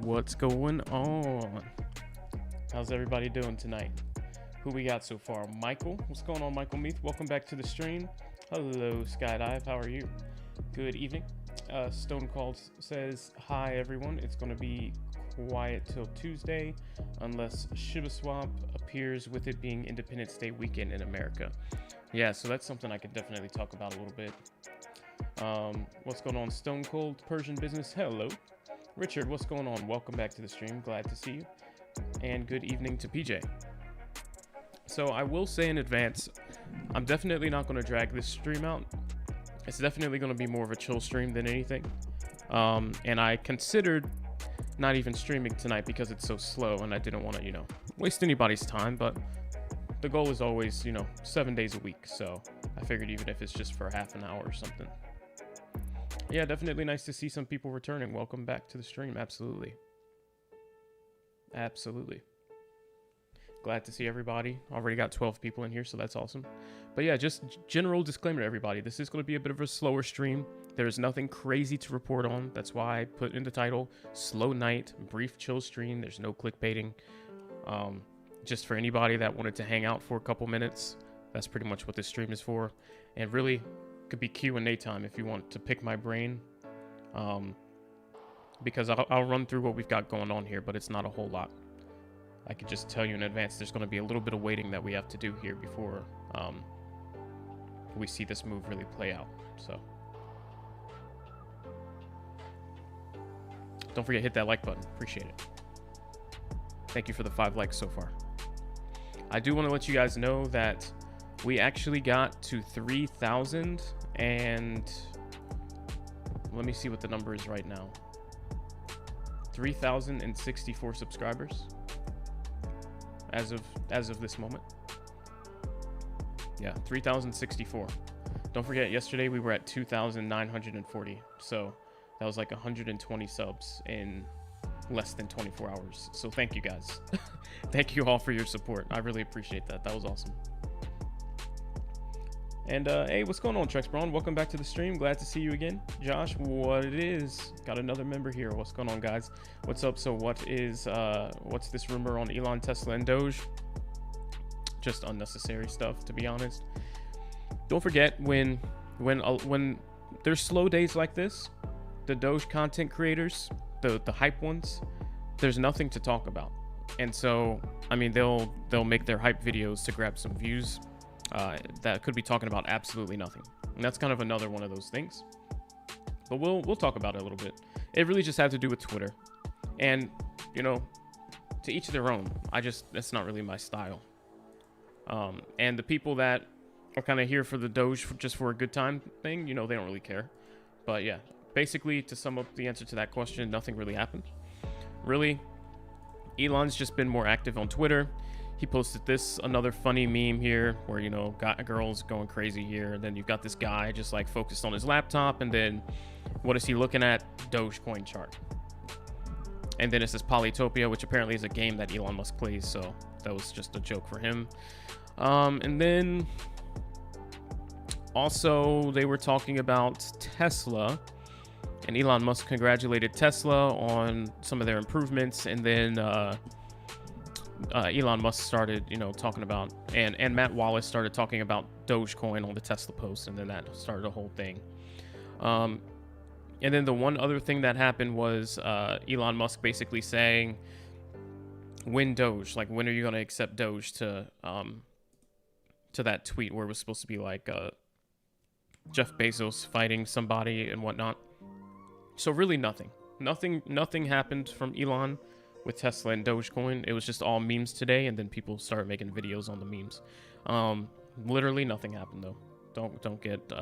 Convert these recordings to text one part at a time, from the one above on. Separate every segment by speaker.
Speaker 1: What's going on? How's everybody doing tonight? Who we got so far? Michael. What's going on, Michael Meath? Welcome back to the stream. Hello, Skydive. How are you? Good evening. Stone Cold says, hi, everyone. It's going to be quiet till Tuesday unless ShibaSwap appears with it being Independence Day weekend in America. Yeah, so that's something I could definitely talk about a little bit. What's going on? Stone Cold Persian Business. Hello. Richard, what's going on? Welcome back to the stream. Glad to see you. And good evening to PJ. So I will say in advance, I'm definitely not going to drag this stream out. It's definitely going to be more of a chill stream than anything. And I considered not even streaming tonight because it's so slow and I didn't want to, waste anybody's time. But the goal is always, 7 days a week. So I figured even if it's just for half an hour or something. Yeah, definitely nice to see some people returning. Welcome back to the stream. Absolutely. Absolutely. Glad to see everybody. Already got 12 people in here, so that's awesome. But yeah, just general disclaimer to everybody. This is going to be a bit of a slower stream. There's nothing crazy to report on. That's why I put in the title, slow night, brief chill stream. There's no clickbaiting. Just for anybody that wanted to hang out for a couple minutes, that's pretty much what this stream is for. And really, could be Q&A time if you want to pick my brain. Because I'll run through what we've got going on here, but it's not a whole lot. I can just tell you in advance there's going to be a little bit of waiting that we have to do here before we see this move really play out. So don't forget to hit that like button. Appreciate it. Thank you for the 5 likes so far. I do want to let you guys know that we actually got to 3,000 and let me see what the number is right now. 3,064 subscribers as of this moment. Yeah, 3,064. Don't forget, yesterday we were at 2,940. So that was like 120 subs in less than 24 hours. So thank you guys. Thank you all for your support. I really appreciate that. That was awesome. And hey, what's going on, Trex Braun? Welcome back to the stream. Glad to see you again. Josh, what it is? Got another member here. What's going on, guys? What's up? So what's this rumor on Elon, Tesla, and Doge? Just unnecessary stuff, to be honest. Don't forget, when there's slow days like this, the Doge content creators, the hype ones, there's nothing to talk about. And so, I mean, they'll make their hype videos to grab some views. That could be talking about absolutely nothing. And that's kind of another one of those things. But we'll talk about it a little bit. It really just had to do with Twitter. And, to each their own. That's not really my style. And the people that are kind of here for the Doge just for a good time thing, they don't really care. But yeah, basically to sum up the answer to that question, nothing really happened. Really, Elon's just been more active on Twitter. He posted another funny meme here where, got girls going crazy here. And then you've got this guy just like focused on his laptop. And then what is he looking at? Dogecoin chart. And then it says Polytopia, which apparently is a game that Elon Musk plays. So that was just a joke for him. And then also they were talking about Tesla. And Elon Musk congratulated Tesla on some of their improvements. And then Elon Musk started, talking about, and Matt Wallace started talking about Dogecoin on the Tesla post. And then that started a whole thing. And then the one other thing that happened was Elon Musk basically saying, when Doge, like when are you going to accept Doge, to that tweet where it was supposed to be like Jeff Bezos fighting somebody and whatnot. So really nothing happened from Elon with Tesla and Dogecoin. It was just all memes today, and then people started making videos on the memes. Literally nothing happened though. Don't get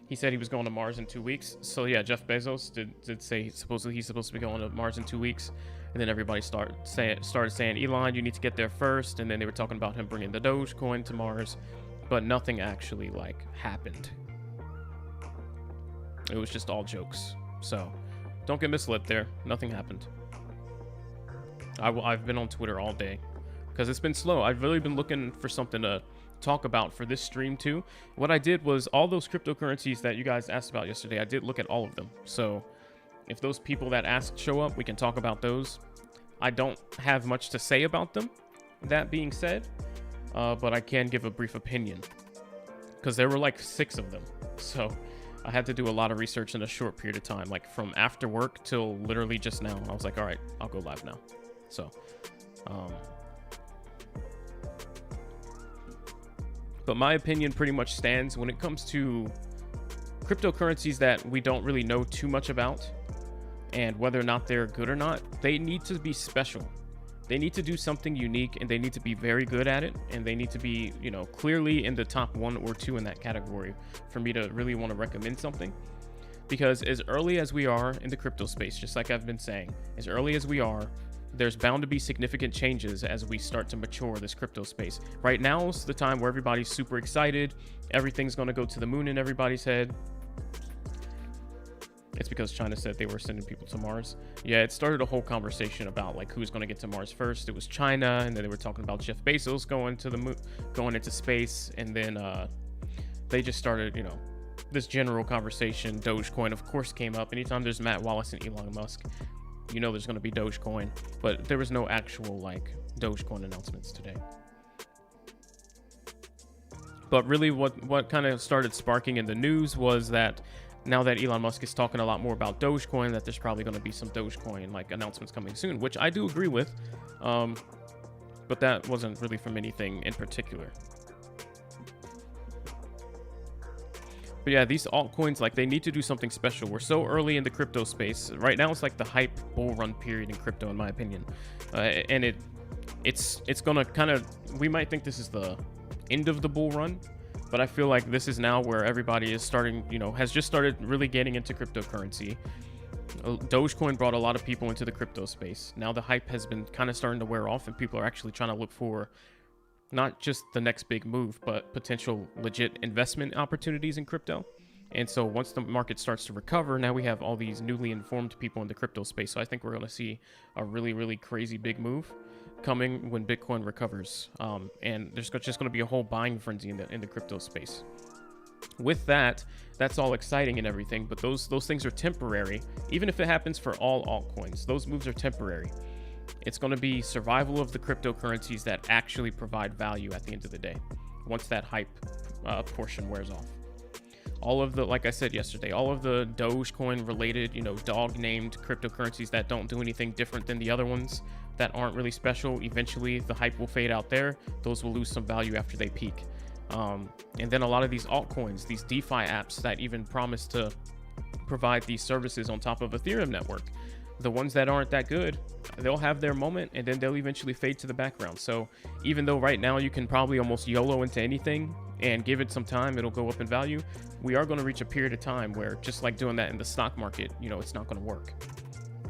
Speaker 1: he said he was going to Mars in 2 weeks. So yeah, Jeff Bezos did say supposedly he's supposed to be going to Mars in 2 weeks. And then everybody started saying, Elon, you need to get there first. And then they were talking about him bringing the Dogecoin to Mars, but nothing actually happened. It was just all jokes. So don't get misled there. Nothing happened. I've been on Twitter all day because it's been slow. I've really been looking for something to talk about for this stream too. What I did was all those cryptocurrencies that you guys asked about yesterday, I did look at all of them. So if those people that asked show up, we can talk about those. I don't have much to say about them, that being said, but I can give a brief opinion because there were like 6 of them. So I had to do a lot of research in a short period of time, like from after work till literally just now. I was like, all right, I'll go live now. So, but my opinion pretty much stands when it comes to cryptocurrencies that we don't really know too much about and whether or not they're good or not. They need to be special. They need to do something unique, and they need to be very good at it, and they need to be, clearly in the top 1 or 2 in that category for me to really want to recommend something. Because as early as we are in the crypto space, just like I've been saying, as early as we are, there's bound to be significant changes as we start to mature this crypto space. Right now is the time where everybody's super excited. Everything's going to go to the moon in everybody's head. It's because China said they were sending people to Mars. Yeah, it started a whole conversation about like who's going to get to Mars first. It was China, and then they were talking about Jeff Bezos going to the moon, going into space, and then they just started, this general conversation. Dogecoin, of course, came up. Anytime there's Matt Wallace and Elon Musk, there's going to be Dogecoin, but there was no actual like Dogecoin announcements today. But really what kind of started sparking in the news was that now that Elon Musk is talking a lot more about Dogecoin, that there's probably going to be some Dogecoin like announcements coming soon, which I do agree with. But that wasn't really from anything in particular. But yeah, these altcoins, like, they need to do something special. We're so early in the crypto space. Right now, it's like the hype bull run period in crypto, in my opinion. And it's going to kind of, we might think this is the end of the bull run, but I feel like this is now where everybody is starting, has just started really getting into cryptocurrency. Dogecoin brought a lot of people into the crypto space. Now the hype has been kind of starting to wear off, and people are actually trying to look for not just the next big move, but potential legit investment opportunities in crypto. And so once the market starts to recover, now we have all these newly informed people in the crypto space. So I think we're going to see a really, really crazy big move coming when Bitcoin recovers. And there's just going to be a whole buying frenzy in the crypto space. With that, that's all exciting and everything, but those things are temporary. Even if it happens for all altcoins, those moves are temporary. It's going to be survival of the cryptocurrencies that actually provide value at the end of the day, once that hype portion wears off. All of the, like I said yesterday, all of the Dogecoin related, dog named cryptocurrencies that don't do anything different than the other ones, that aren't really special, eventually the hype will fade out there. Those will lose some value after they peak. And then a lot of these altcoins, these DeFi apps that even promise to provide these services on top of Ethereum network, the ones that aren't that good, they'll have their moment and then they'll eventually fade to the background. So even though right now you can probably almost YOLO into anything and give it some time, it'll go up in value, we are going to reach a period of time where, just like doing that in the stock market, you know, it's not going to work.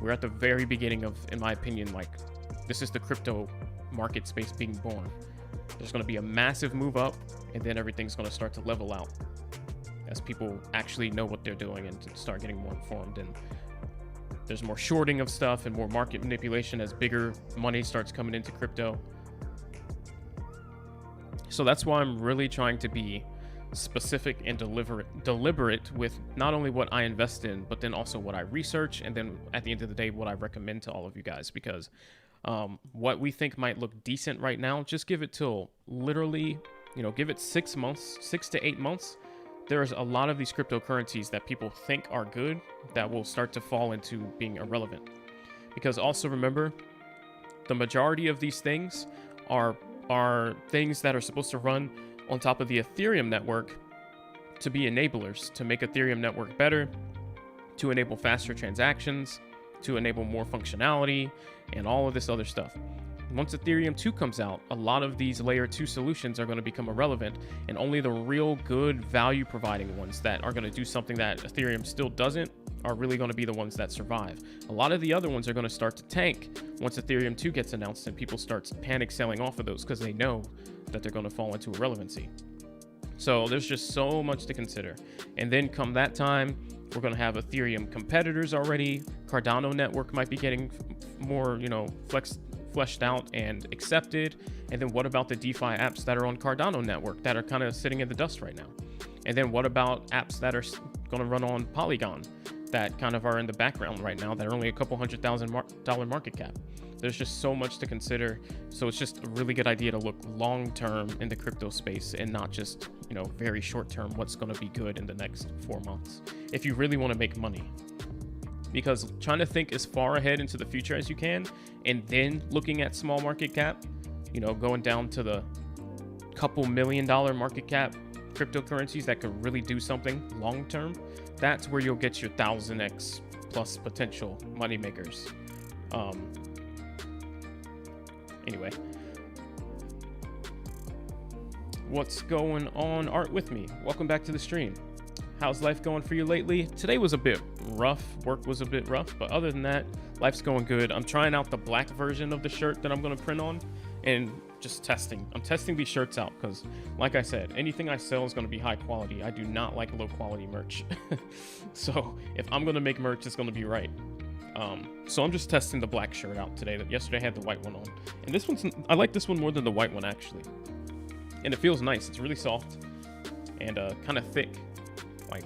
Speaker 1: We're at the very beginning of, in my opinion, like, this is the crypto market space being born. There's going to be a massive move up, and then everything's going to start to level out as people actually know what they're doing and start getting more informed. And there's more shorting of stuff and more market manipulation as bigger money starts coming into crypto. So that's why I'm really trying to be specific and deliberate with not only what I invest in, but then also what I research, and then at the end of the day, what I recommend to all of you guys. Because what we think might look decent right now, just give it till literally, you know, give it 6 months, 6 to 8 months. There's a lot of these cryptocurrencies that people think are good that will start to fall into being irrelevant. Because also remember, the majority of these things are things that are supposed to run on top of the Ethereum network to be enablers, to make Ethereum network better, to enable faster transactions, to enable more functionality, and all of this other stuff. Once Ethereum 2 comes out, a lot of these layer 2 solutions are going to become irrelevant, and only the real good value providing ones that are going to do something that Ethereum still doesn't are really going to be the ones that survive. A lot of the other ones are going to start to tank once Ethereum 2 gets announced and people start panic selling off of those because they know that they're going to fall into irrelevancy. So there's just so much to consider. And then come that time, we're going to have Ethereum competitors already. Cardano network might be getting more, you know, fleshed out and accepted. And then what about the DeFi apps that are on Cardano network that are kind of sitting in the dust right now? And then what about apps that are going to run on Polygon that kind of are in the background right now that are only a couple $100,000 market cap? There's just so much to consider. So it's just a really good idea to look long term in the crypto space and not just, you know, very short term, what's going to be good in the next 4 months if you really want to make money. Because trying to think as far ahead into the future as you can, and then looking at small market cap, you know, going down to the couple $1 million market cap cryptocurrencies that could really do something long term, that's where you'll get your 1000x plus potential money makers. Anyway, what's going on, Art with me? Welcome back to the stream. How's life going for you lately? Today was a bit rough. Work was a bit rough, but other than that, life's going good. I'm trying out the black version of the shirt that I'm going to print on and just testing. I'm testing these shirts out because, like I said, anything I sell is going to be high quality. I do not like low quality merch. So if I'm going to make merch, it's going to be right. So I'm just testing the black shirt out today. Yesterday I had the white one on, and this one's, I like this one more than the white one actually, and it feels nice. It's really soft and kind of thick, like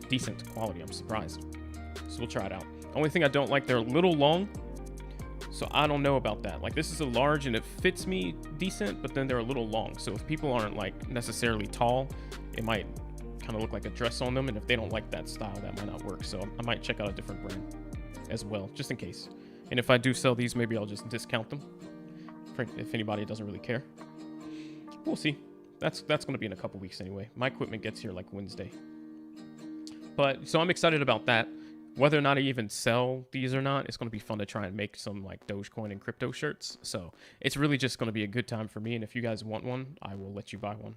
Speaker 1: decent quality. I'm surprised. So we'll try it out. Only thing I don't like, they're a little long, so I don't know about that. Like, this is a large and it fits me decent, but then they're a little long. So if people aren't like necessarily tall, it might kind of look like a dress on them, and if they don't like that style, that might not work. So I might check out a different brand as well, just in case. And if I do sell these, maybe I'll just discount them if anybody doesn't really care. We'll see. That's going to be in a couple weeks anyway. My equipment gets here like Wednesday. But so I'm excited about that. Whether or not I even sell these or not, it's going to be fun to try and make some like Dogecoin and crypto shirts. So it's really just going to be a good time for me. And if you guys want one, I will let you buy one.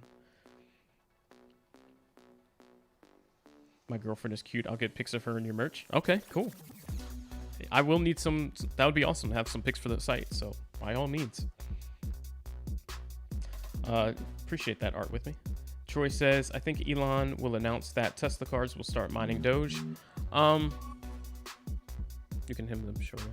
Speaker 1: My girlfriend is cute. I'll get pics of her in your merch. Okay, cool. I will need some. That would be awesome to have some pics for the site. So by all means. Appreciate that, Art with me. Troy says, I think Elon will announce that Tesla cars will start mining Doge. You can hem them shorter.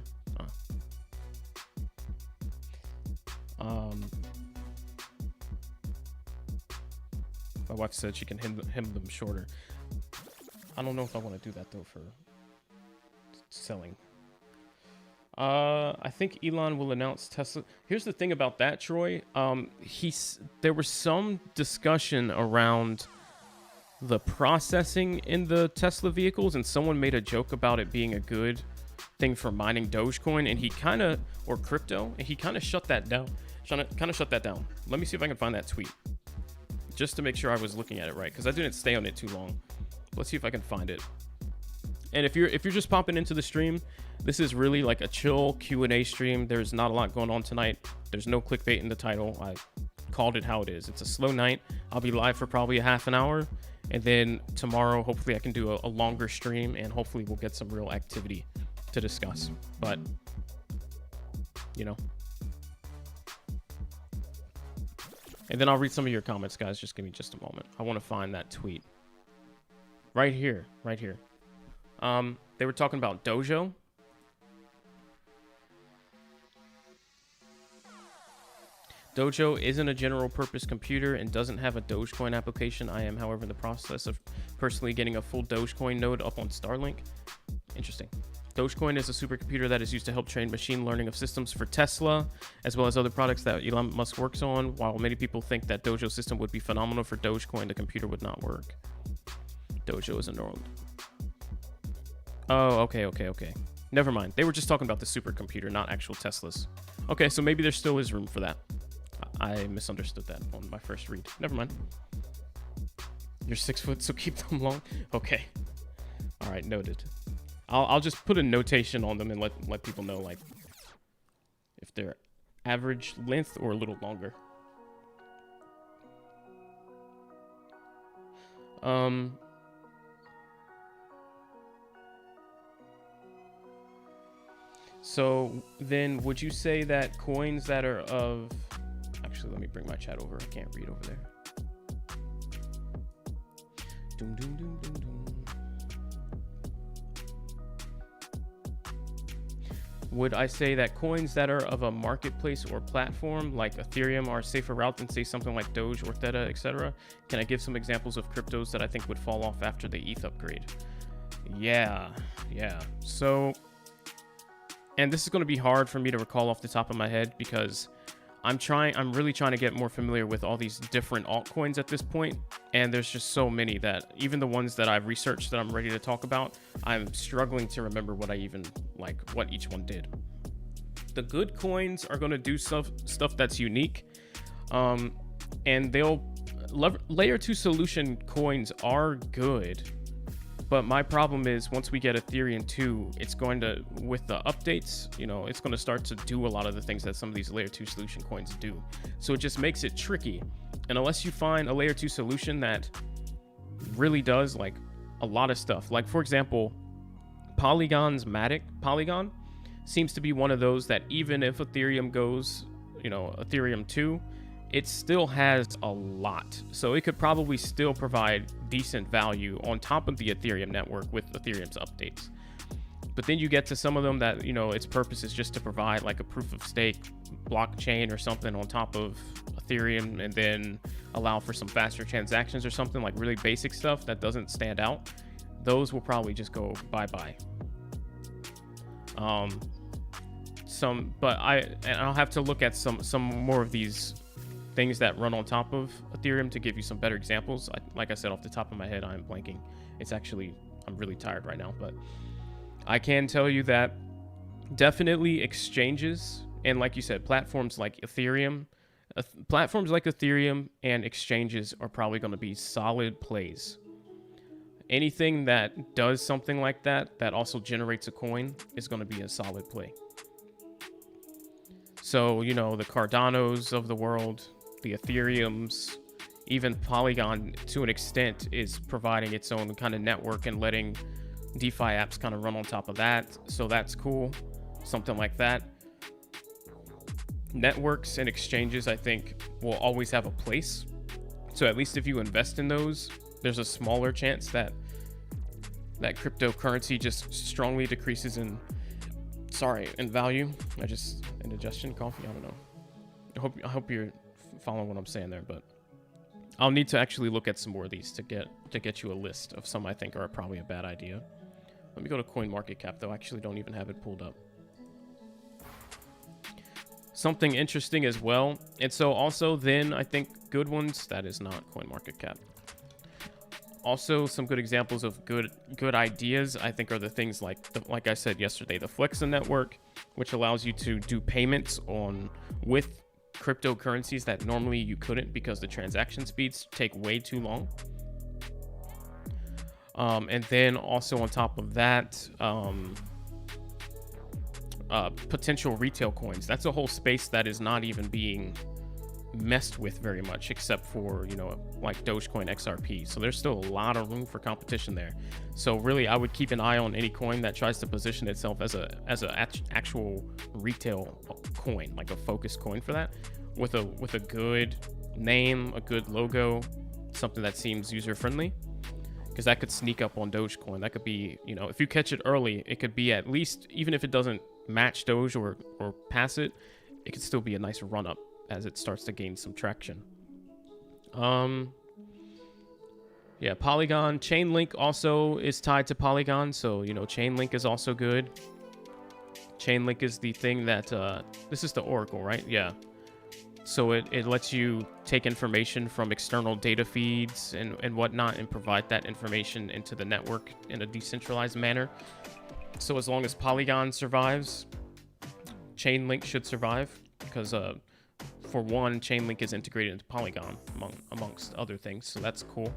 Speaker 1: My wife said she can hem them shorter. I don't know if I want to do that though for selling. I think Elon will announce Tesla. Here's the thing about that, Troy. There was some discussion around the processing in the Tesla vehicles, and someone made a joke about it being a good thing for mining Dogecoin, and he kind of, or crypto, and he kind of shut that down. Let me see if I can find that tweet, just to make sure I was looking at it right, because I didn't stay on it too long. Let's see if I can find it. And if you're just popping into the stream, this is really like a chill Q&A stream. There's not a lot going on tonight. There's no clickbait in the title. I called it how it is. It's a slow night. I'll be live for probably a half an hour, and then tomorrow hopefully I can do a longer stream, and hopefully we'll get some real activity to discuss. But you know, and then I'll read some of your comments, guys. Just give me just a moment. I want to find that tweet right here. They were talking about Dojo. Dojo isn't a general purpose computer and doesn't have a Dogecoin application. I am, however, in the process of personally getting a full Dogecoin node up on Starlink. Interesting. Dogecoin is a supercomputer that is used to help train machine learning of systems for Tesla, as well as other products that Elon Musk works on. While many people think that Dojo system would be phenomenal for Dogecoin, the computer would not work. Dojo is a neural. Oh, okay. Never mind. They were just talking about the supercomputer, not actual Teslas. Okay, so maybe there still is room for that. I misunderstood that on my first read. Never mind. You're 6 foot, so keep them long. Okay. All right, noted. I'll just put a notation on them and let people know, like, if they're average length or a little longer. So then would you say that coins that are of... Actually, let me bring my chat over. I can't read over there. Doom, doom, doom, doom, doom. Would I say that coins that are of a marketplace or platform like Ethereum are a safer route than, say, something like Doge or Theta, etc.? Can I give some examples of cryptos that I think would fall off after the ETH upgrade? Yeah. So, and this is going to be hard for me to recall off the top of my head because I'm really trying to get more familiar with all these different altcoins at this point, and there's just so many that even the ones that I've researched that I'm ready to talk about, I'm struggling to remember what each one did. The good coins are going to do stuff that's unique, and layer 2 solution coins are good. But my problem is once we get Ethereum 2, it's going to, with the updates, it's going to start to do a lot of the things that some of these layer 2 solution coins do. So it just makes it tricky. And unless you find a layer 2 solution that really does like a lot of stuff, like for example, Polygon seems to be one of those that even if Ethereum goes, Ethereum 2, it still has a lot. So it could probably still provide decent value on top of the Ethereum network with Ethereum's updates. But then you get to some of them that, its purpose is just to provide like a proof of stake blockchain or something on top of Ethereum and then allow for some faster transactions or something, like really basic stuff that doesn't stand out. Those will probably just go bye-bye. I'll have to look at some more of these things that run on top of Ethereum to give you some better examples. Like I said, off the top of my head, I'm blanking. I'm really tired right now, but I can tell you that definitely exchanges and, like you said, platforms like Ethereum and exchanges are probably going to be solid plays. Anything that does something like that also generates a coin is going to be a solid play. So, the Cardanos of the world, the Ethereums, even Polygon to an extent is providing its own kind of network and letting DeFi apps kind of run on top of that. So that's cool. Something like that. Networks and exchanges, I think, will always have a place. So at least if you invest in those, there's a smaller chance that cryptocurrency just strongly decreases in value. Indigestion, coffee, I don't know. I hope you're following what I'm saying there, but I'll need to actually look at some more of these to get you a list of some I think are probably a bad idea. Let me go to CoinMarketCap though. I actually don't even have it pulled up. Something interesting as well. And so also then I think good ones, that is not CoinMarketCap. Also, some good examples of good ideas, I think, are the things like I said yesterday, the Flexa network, which allows you to do payments with cryptocurrencies that normally you couldn't because the transaction speeds take way too long. And then also on top of that, potential retail coins. That's a whole space that is not even being messed with very much, except for, you know, like Dogecoin XRP. So there's still a lot of room for competition there. So really, I would keep an eye on any coin that tries to position itself as a actual retail coin, like a focused coin for that, with a good name, a good logo, something that seems user friendly. Because that could sneak up on Dogecoin. That could be, you know, if you catch it early, it could be at least, even if it doesn't match Doge or pass it, it could still be a nice run up as it starts to gain some traction. Yeah, Polygon. Chainlink also is tied to Polygon, so, you know, Chainlink is also good. Chainlink is the thing that, this is the Oracle, right? Yeah. So it lets you take information from external data feeds and whatnot and provide that information into the network in a decentralized manner. So as long as Polygon survives, Chainlink should survive, because for one, Chainlink is integrated into Polygon amongst other things, so that's cool.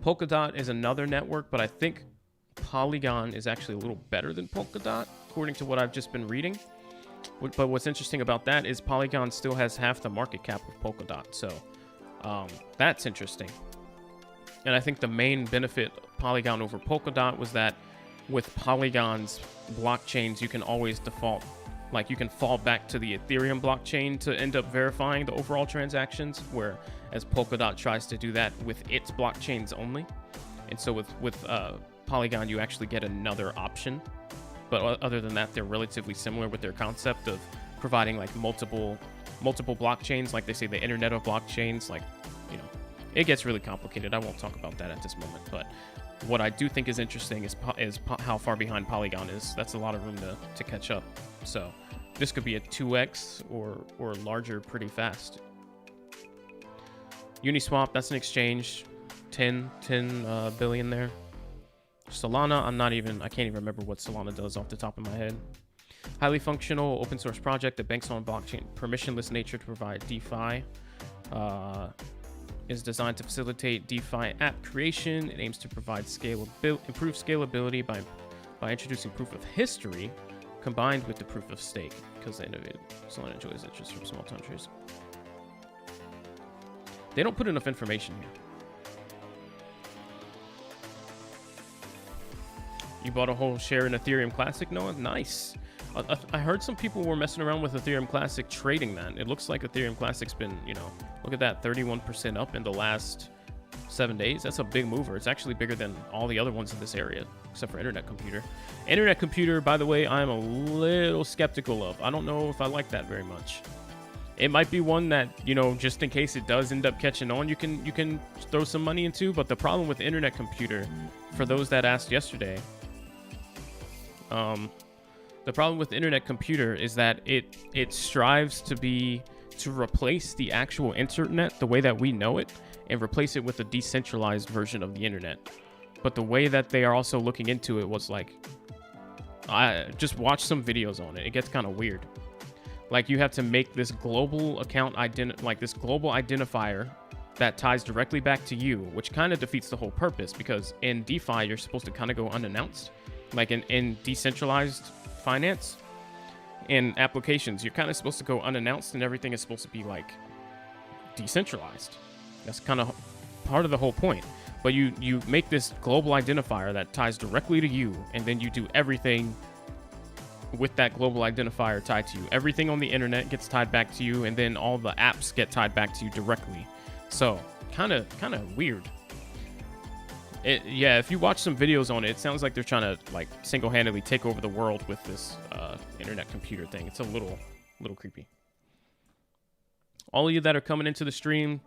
Speaker 1: Polkadot is another network, but I think Polygon is actually a little better than Polkadot, according to what I've just been reading. But what's interesting about that is Polygon still has half the market cap of Polkadot, so that's interesting. And I think the main benefit of Polygon over Polkadot was that with Polygon's blockchains, you can always default, like you can fall back to the Ethereum blockchain to end up verifying the overall transactions, whereas Polkadot tries to do that with its blockchains only. And so with Polygon, you actually get another option. But other than that, they're relatively similar with their concept of providing like multiple blockchains, like they say the Internet of Blockchains. Like, you know, it gets really complicated. I won't talk about that at this moment. But what I do think is interesting is how far behind Polygon is. That's a lot of room to catch up. So this could be a 2x or larger pretty fast. Uniswap, that's an exchange, 10 billion there. Solana, I can't even remember what Solana does off the top of my head. Highly functional open source project that banks on blockchain permissionless nature to provide DeFi. Is designed to facilitate DeFi app creation. It aims to provide improve scalability by introducing proof of history combined with the proof of stake, because the innovative Solana enjoys interest from small countries. They don't put enough information here. You bought a whole share in Ethereum Classic, Noah? Nice. I heard some people were messing around with Ethereum Classic trading that. It looks like Ethereum Classic's been, you know, look at that, 31% up in the last 7 days. That's a big mover. It's actually bigger than all the other ones in this area, except for Internet Computer. Internet Computer, by the way, I'm a little skeptical of. I don't know if I like that very much. It might be one that, you know, just in case it does end up catching on, you can throw some money into. But the problem with Internet Computer, for those that asked yesterday, the problem with Internet Computer is that it strives to replace the actual internet the way that we know it and replace it with a decentralized version of the internet. But the way that they are also looking into it was like, I just watched some videos on it. It gets kind of weird. Like, you have to make this global account this global identifier that ties directly back to you, which kind of defeats the whole purpose, because in DeFi you're supposed to kind of go unannounced. Like in decentralized finance and applications, you're kind of supposed to go unannounced and everything is supposed to be like decentralized. That's kind of part of the whole point. But you make this global identifier that ties directly to you, and then you do everything with that global identifier tied to you. Everything on the internet gets tied back to you, and then all the apps get tied back to you directly. So kind of weird. Yeah, if you watch some videos on it, it sounds like they're trying to like single-handedly take over the world with this Internet Computer thing. It's a little creepy. All of you that are coming into the stream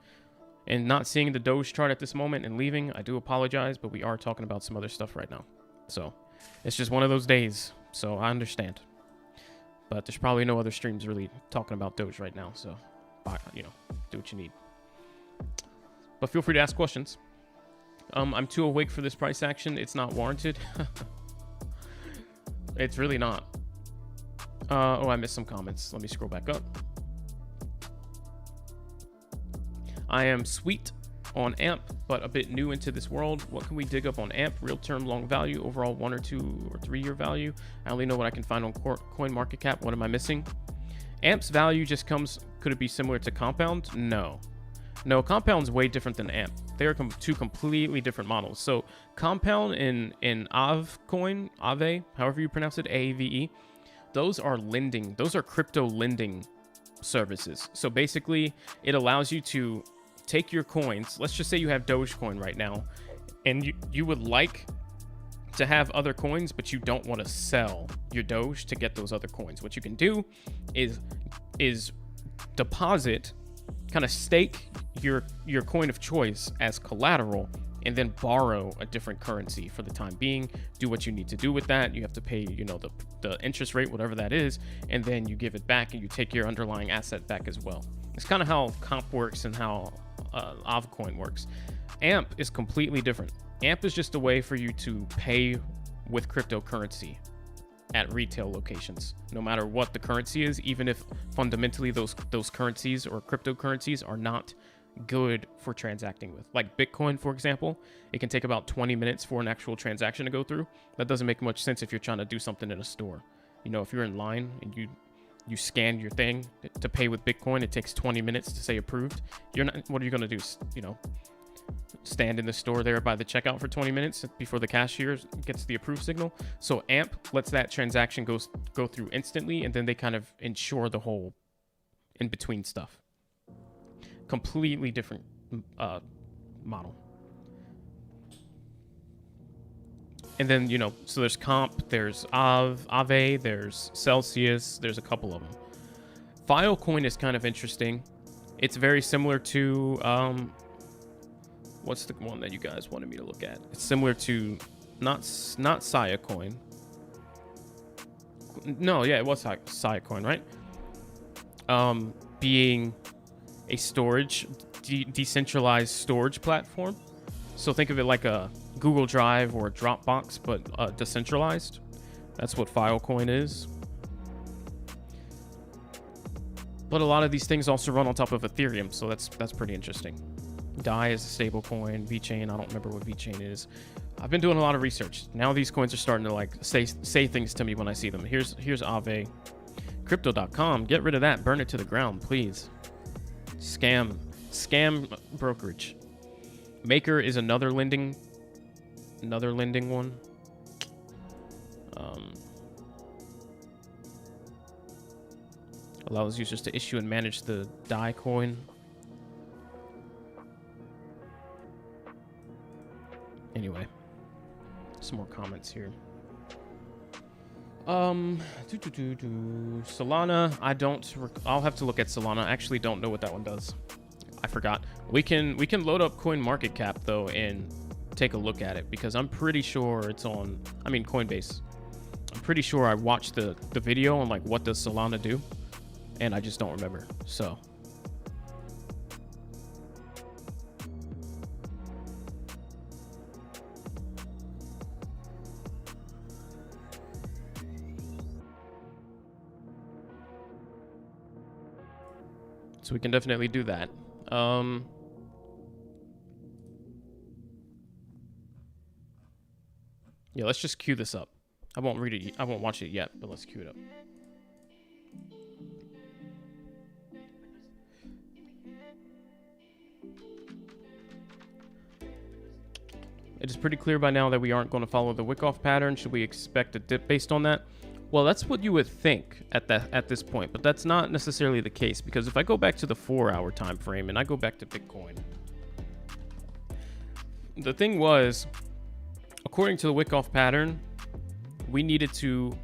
Speaker 1: and not seeing the Doge chart at this moment and leaving, I do apologize, but we are talking about some other stuff right now. So it's just one of those days, so I understand. But there's probably no other streams really talking about Doge right now, so, you know, do what you need. But feel free to ask questions. I'm too awake for this price action. It's not warranted. It's really not. Oh, I missed some comments. Let me scroll back up. I am sweet. on AMP, but a bit new into this world. What can we dig up on AMP? Real term, long value, overall 1 or 2 or 3 year value. I only know what I can find on CoinMarketCap. What am I missing? AMP's value just comes, could it be similar to Compound? No. No, Compound's way different than AMP. They are two completely different models. So Compound in Avecoin, Aave, however you pronounce it, AAVE, those are lending. Those are crypto lending services. So basically, it allows you to take your coins. Let's just say you have Dogecoin right now, and you would like to have other coins, but you don't want to sell your Doge to get those other coins. What you can do is deposit, kind of stake your coin of choice as collateral, and then borrow a different currency for the time being. Do what you need to do with that. You have to pay, the interest rate, whatever that is, and then you give it back and you take your underlying asset back as well. It's kind of how Comp works and how Avecoin works. AMP is completely different. AMP is just a way for you to pay with cryptocurrency at retail locations, no matter what the currency is, even if fundamentally those currencies or cryptocurrencies are not good for transacting with. Like Bitcoin, for example, it can take about 20 minutes for an actual transaction to go through. That doesn't make much sense if you're trying to do something in a store. If you're in line and you scan your thing to pay with Bitcoin, it takes 20 minutes to say approved. What are you going to do? Stand in the store there by the checkout for 20 minutes before the cashier gets the approved signal? So AMP lets that transaction go through instantly, and then they kind of ensure the whole in between stuff. Completely different model. And then, so there's Comp, there's Aave, there's Celsius, there's a couple of them. Filecoin is kind of interesting. It's very similar to, what's the one that you guys wanted me to look at? It's similar to, not Siacoin. No, yeah, it was Siacoin, right? Being a decentralized storage platform. So think of it like a Google Drive or a Dropbox, but decentralized. That's what Filecoin is. But a lot of these things also run on top of Ethereum, so that's pretty interesting. DAI is a stable coin. VeChain, I don't remember what VeChain is. I've been doing a lot of research. Now these coins are starting to say things to me when I see them. Here's Aave. Crypto.com, get rid of that. Burn it to the ground, please. Scam brokerage. Maker is another lending one. Allows users to issue and manage the DAI coin. Anyway, some more comments here. Solana, I'll have to look at Solana. I actually don't know what that one does. I forgot. We can load up CoinMarketCap though and take a look at it, because I'm pretty sure it's on, Coinbase. I'm pretty sure I watched the video on what does Solana do, and I just don't remember. So we can definitely do that. Yeah, let's just queue this up. I won't read it. I won't watch it yet, but let's queue it up. It is pretty clear by now that we aren't going to follow the wick-off pattern. Should we expect a dip based on that? Well, that's what you would think at this point, but that's not necessarily the case, because if I go back to the 4-hour time frame and I go back to Bitcoin, the thing was, according to the wick-off pattern, we needed to,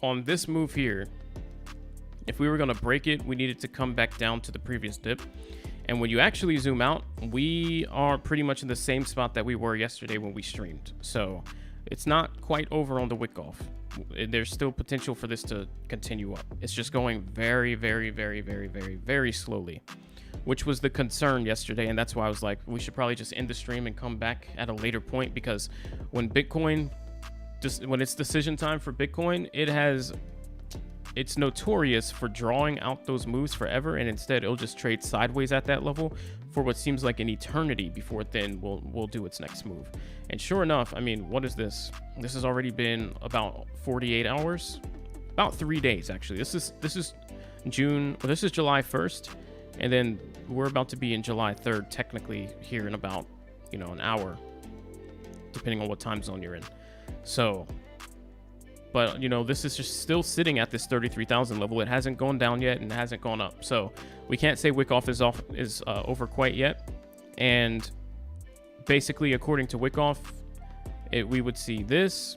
Speaker 1: on this move here, if we were going to break it, we needed to come back down to the previous dip. And when you actually zoom out, we are pretty much in the same spot that we were yesterday when we streamed. So it's not quite over on the wick off. There's still potential for this to continue up. It's just going very, very, very, very, very, very slowly, which was the concern yesterday. And that's why I was like, we should probably just end the stream and come back at a later point, because when it's decision time for Bitcoin, it has it's notorious for drawing out those moves forever, and instead it'll just trade sideways at that level for what seems like an eternity before it then will do its next move. And sure enough, I mean, what is this? This has already been about 48 hours, about 3 days actually. This is June, or this is July 1st, and then we're about to be in July 3rd technically here in about, you know, an hour, depending on what time zone you're in. So, but you know, this is just still sitting at this 33,000 level. It hasn't gone down yet and it hasn't gone up. So we can't say Wickoff is over quite yet. And basically, according to Wickoff, we would see this,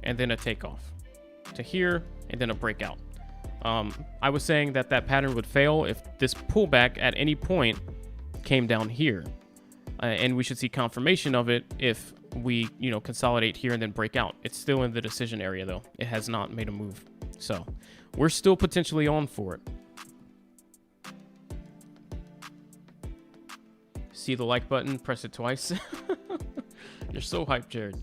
Speaker 1: and then a takeoff to here, and then a breakout. I was saying that pattern would fail if this pullback at any point came down here. And we should see confirmation of it if we, you know, consolidate here and then break out. It's still in the decision area though. It has not made a move. So we're still potentially on for it. See the like button, press it twice. You're so hyped, Jared.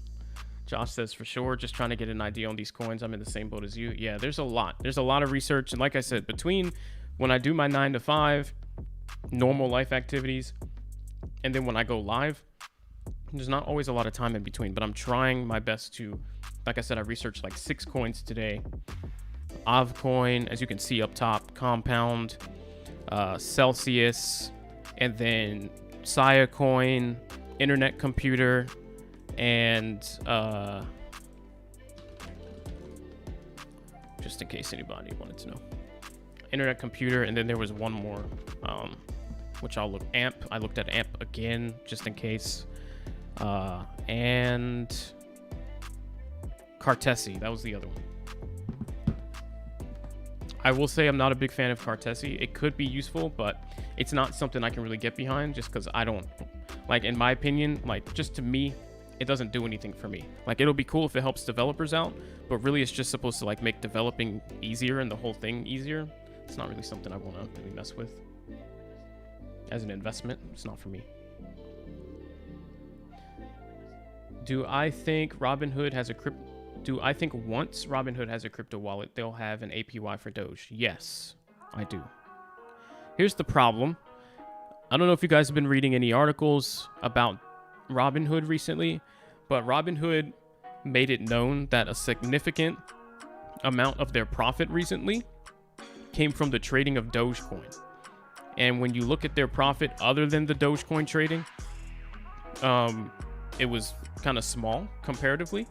Speaker 1: Josh says, for sure, just trying to get an idea on these coins. I'm in the same boat as you. Yeah, there's a lot of research. And like I said, between when I do my 9 to 5 normal life activities, and then when I go live, there's not always a lot of time in between, but I'm trying my best to, like I said, I researched like 6 coins today. Avcoin, as you can see up top, Compound, Celsius, and then Sia Coin, Internet Computer, and just in case anybody wanted to know, Internet Computer, and then there was one more, which I'll look, AMP. I looked at AMP again just in case, and Cartesi, that was the other one. I will say I'm not a big fan of Cartesi. It could be useful, but it's not something I can really get behind just because I don't, like, in my opinion, like, just to me, it doesn't do anything for me. Like, it'll be cool if it helps developers out, but really it's just supposed to like make developing easier and the whole thing easier. It's not really something I want to really mess with. As an investment, it's not for me. Do I think Robinhood has a once Robinhood has a crypto wallet, they'll have an APY for Doge? Yes, I do. Here's the problem. I don't know if you guys have been reading any articles about Robinhood recently, but Robinhood made it known that a significant amount of their profit recently came from the trading of Dogecoin. And when you look at their profit other than the Dogecoin trading, it was kind of small comparatively.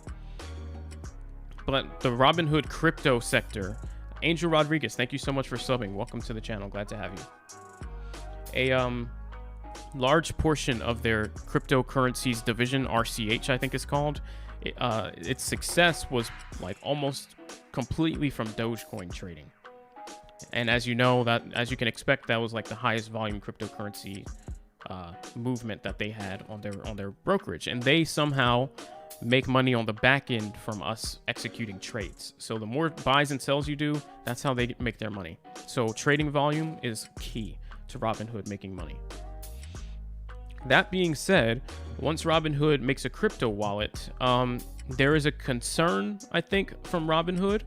Speaker 1: But the Robinhood crypto sector, Angel Rodriguez, thank you so much for subbing. Welcome to the channel. Glad to have you. A large portion of their cryptocurrencies division, RCH, I think it's called, its success was like almost completely from Dogecoin trading. And as you know, that as you can expect, that was like the highest volume cryptocurrency movement that they had on their brokerage, and they somehow make money on the back end from us executing trades. So the more buys and sells you do, that's how they make their money. So trading volume is key to Robinhood making money. That being said, once Robinhood makes a crypto wallet, there is a concern, I think, from Robinhood,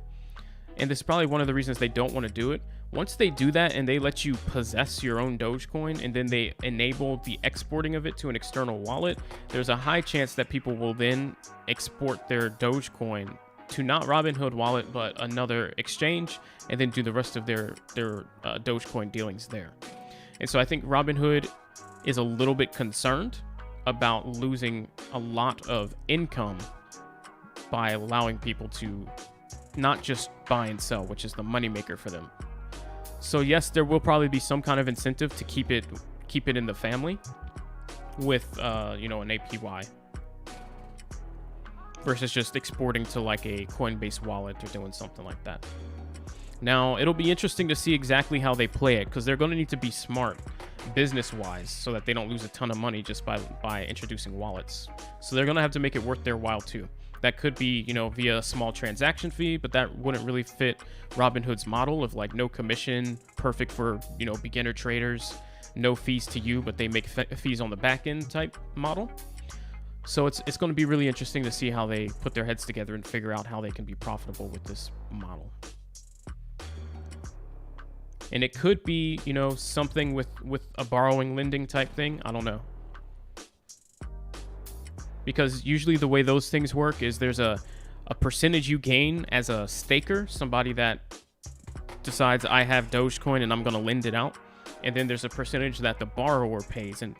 Speaker 1: and this is probably one of the reasons they don't want to do it. Once they do that and they let you possess your own Dogecoin and then they enable the exporting of it to an external wallet, there's a high chance that people will then export their Dogecoin to not Robinhood wallet, but another exchange, and then do the rest of their Dogecoin dealings there. And so I think Robinhood is a little bit concerned about losing a lot of income by allowing people to not just buy and sell, which is the moneymaker for them. So yes, there will probably be some kind of incentive to keep it in the family with you know, an APY versus just exporting to like a Coinbase wallet or doing something like that. Now, it'll be interesting to see exactly how they play it, because they're going to need to be smart business-wise so that they don't lose a ton of money just by introducing wallets. So they're going to have to make it worth their while too. That could be, you know, via a small transaction fee, but that wouldn't really fit Robinhood's model of like no commission, perfect for, you know, beginner traders, no fees to you, but they make fees on the back end type model. So it's going to be really interesting to see how they put their heads together and figure out how they can be profitable with this model. And it could be, you know, something with a borrowing lending type thing. I don't know. Because usually the way those things work is there's a percentage you gain as a staker, somebody that decides I have Dogecoin and I'm going to lend it out. And then there's a percentage that the borrower pays, and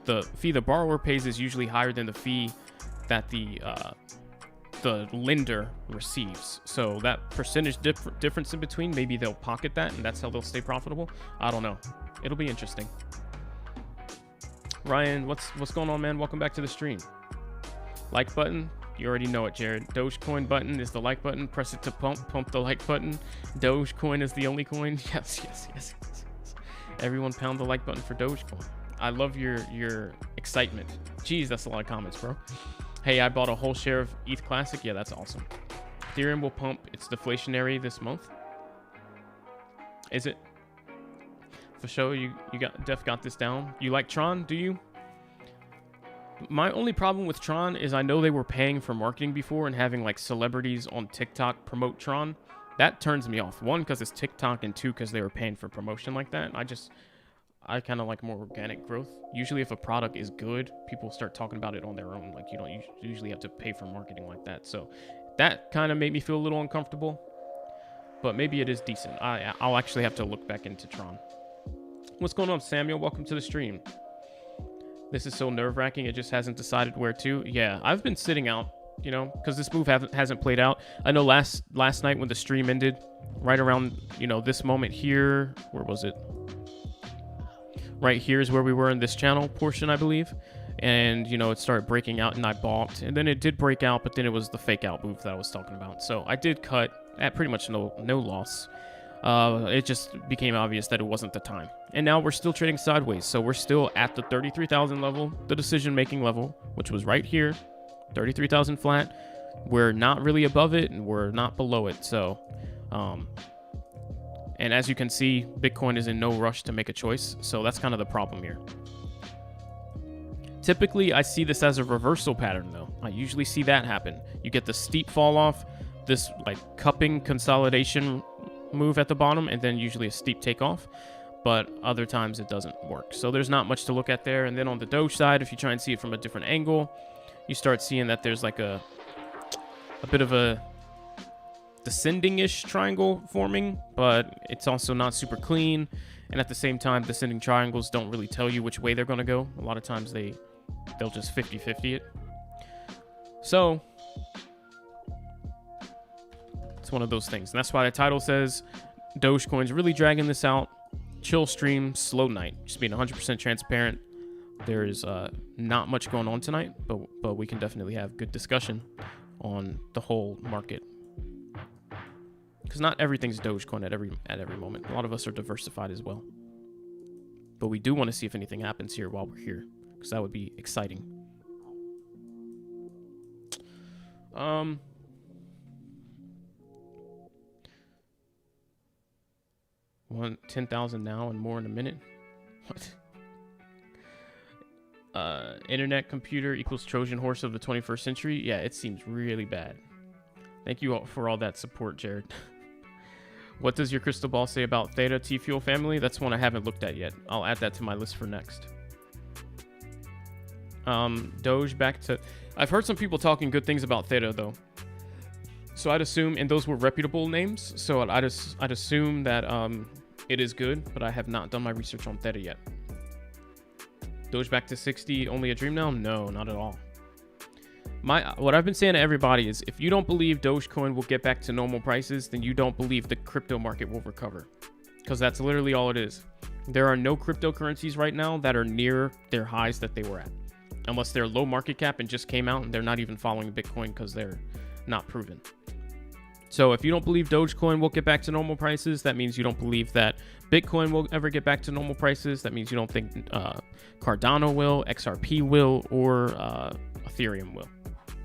Speaker 1: the fee the borrower pays is usually higher than the fee that the lender receives. So that percentage difference in between, maybe they'll pocket that, and that's how they'll stay profitable. I don't know. It'll be interesting. Ryan, what's going on, man? Welcome back to the stream. Like button. You already know it, Jared. Dogecoin button is the like button. Press it to pump the like button. Dogecoin is the only coin. Yes. Everyone pound the like button for Dogecoin. I love your excitement. Jeez, that's a lot of comments, bro. Hey, I bought a whole share of ETH Classic. Yeah, that's awesome. Ethereum will pump. It's deflationary this month. Is it? For sure, you got this down. You like Tron, do you? My only problem with Tron is I know they were paying for marketing before and having like celebrities on TikTok promote Tron. That turns me off. One, because it's TikTok, and two, because they were paying for promotion like that. I kind of like more organic growth. Usually if a product is good, people start talking about it on their own. Like, you don't usually have to pay for marketing like that. So that kind of made me feel a little uncomfortable, but maybe it is decent. I'll actually have to look back into Tron. What's going on, Samuel? Welcome to the stream. This is so nerve-wracking. It just hasn't decided where to. Yeah, I've been sitting out, you know, because this move hasn't played out. I know last night when the stream ended, right around, you know, this moment here, where was it? Right here is where we were in this channel portion, I believe. And, you know, it started breaking out and I bought. And then it did break out, but then it was the fake out move that I was talking about. So I did cut at pretty much no loss. It just became obvious that it wasn't the time. And now we're still trading sideways. So we're still at the 33,000 level, the decision-making level, which was right here, 33,000 flat. We're not really above it and we're not below it. So, and as you can see, Bitcoin is in no rush to make a choice. So that's kind of the problem here. Typically, I see this as a reversal pattern, though. I usually see that happen. You get the steep fall off, this like cupping consolidation move at the bottom, and then usually a steep takeoff. But other times it doesn't work. So there's not much to look at there. And then on the Doge side, if you try and see it from a different angle, you start seeing that there's like a bit of a descending-ish triangle forming, but it's also not super clean. And at the same time, descending triangles don't really tell you which way they're going to go. A lot of times they'll just 50-50 it. So it's one of those things. And that's why the title says Dogecoin's really dragging this out. Chill stream, slow night. Just being 100% transparent. There is not much going on tonight, but we can definitely have good discussion on the whole market. Because not everything's Dogecoin at every moment. A lot of us are diversified as well. But we do want to see if anything happens here while we're here, because that would be exciting. 10,000 now and more in a minute. What? Internet computer equals Trojan horse of the 21st century. Yeah, it seems really bad. Thank you all for all that support, Jared. What does your crystal ball say about Theta T-Fuel family? That's one I haven't looked at yet. I'll add that to my list for next. Doge back to... I've heard some people talking good things about Theta, though. So I'd assume... And those were reputable names. So I'd assume that it is good. But I have not done my research on Theta yet. Doge back to 60. Only a dream now? No, not at all. What I've been saying to everybody is, if you don't believe Dogecoin will get back to normal prices, then you don't believe the crypto market will recover. Because that's literally all it is. There are no cryptocurrencies right now that are near their highs that they were at. Unless they're low market cap and just came out and they're not even following Bitcoin because they're not proven. So if you don't believe Dogecoin will get back to normal prices, that means you don't believe that Bitcoin will ever get back to normal prices. That means you don't think Cardano will, XRP will, or Ethereum will.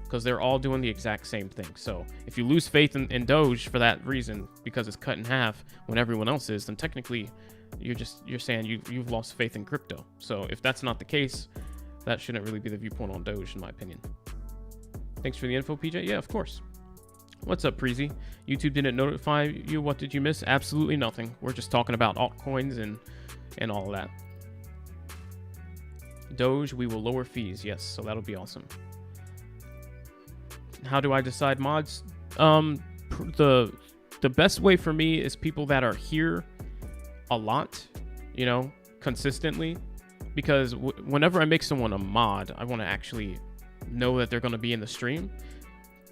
Speaker 1: Because they're all doing the exact same thing. So if you lose faith in Doge for that reason, because it's cut in half when everyone else is, then technically you're saying you've lost faith in crypto. So if that's not the case, that shouldn't really be the viewpoint on Doge, in my opinion. Thanks for the info, PJ. Yeah, of course. What's up, Preezy? YouTube didn't notify you. What did you miss? Absolutely nothing. We're just talking about altcoins and all of that. Doge, we will lower fees. Yes, so that'll be awesome. How do I decide mods? The best way for me is people that are here a lot, you know, consistently, because whenever I make someone a mod, I want to actually know that they're going to be in the stream.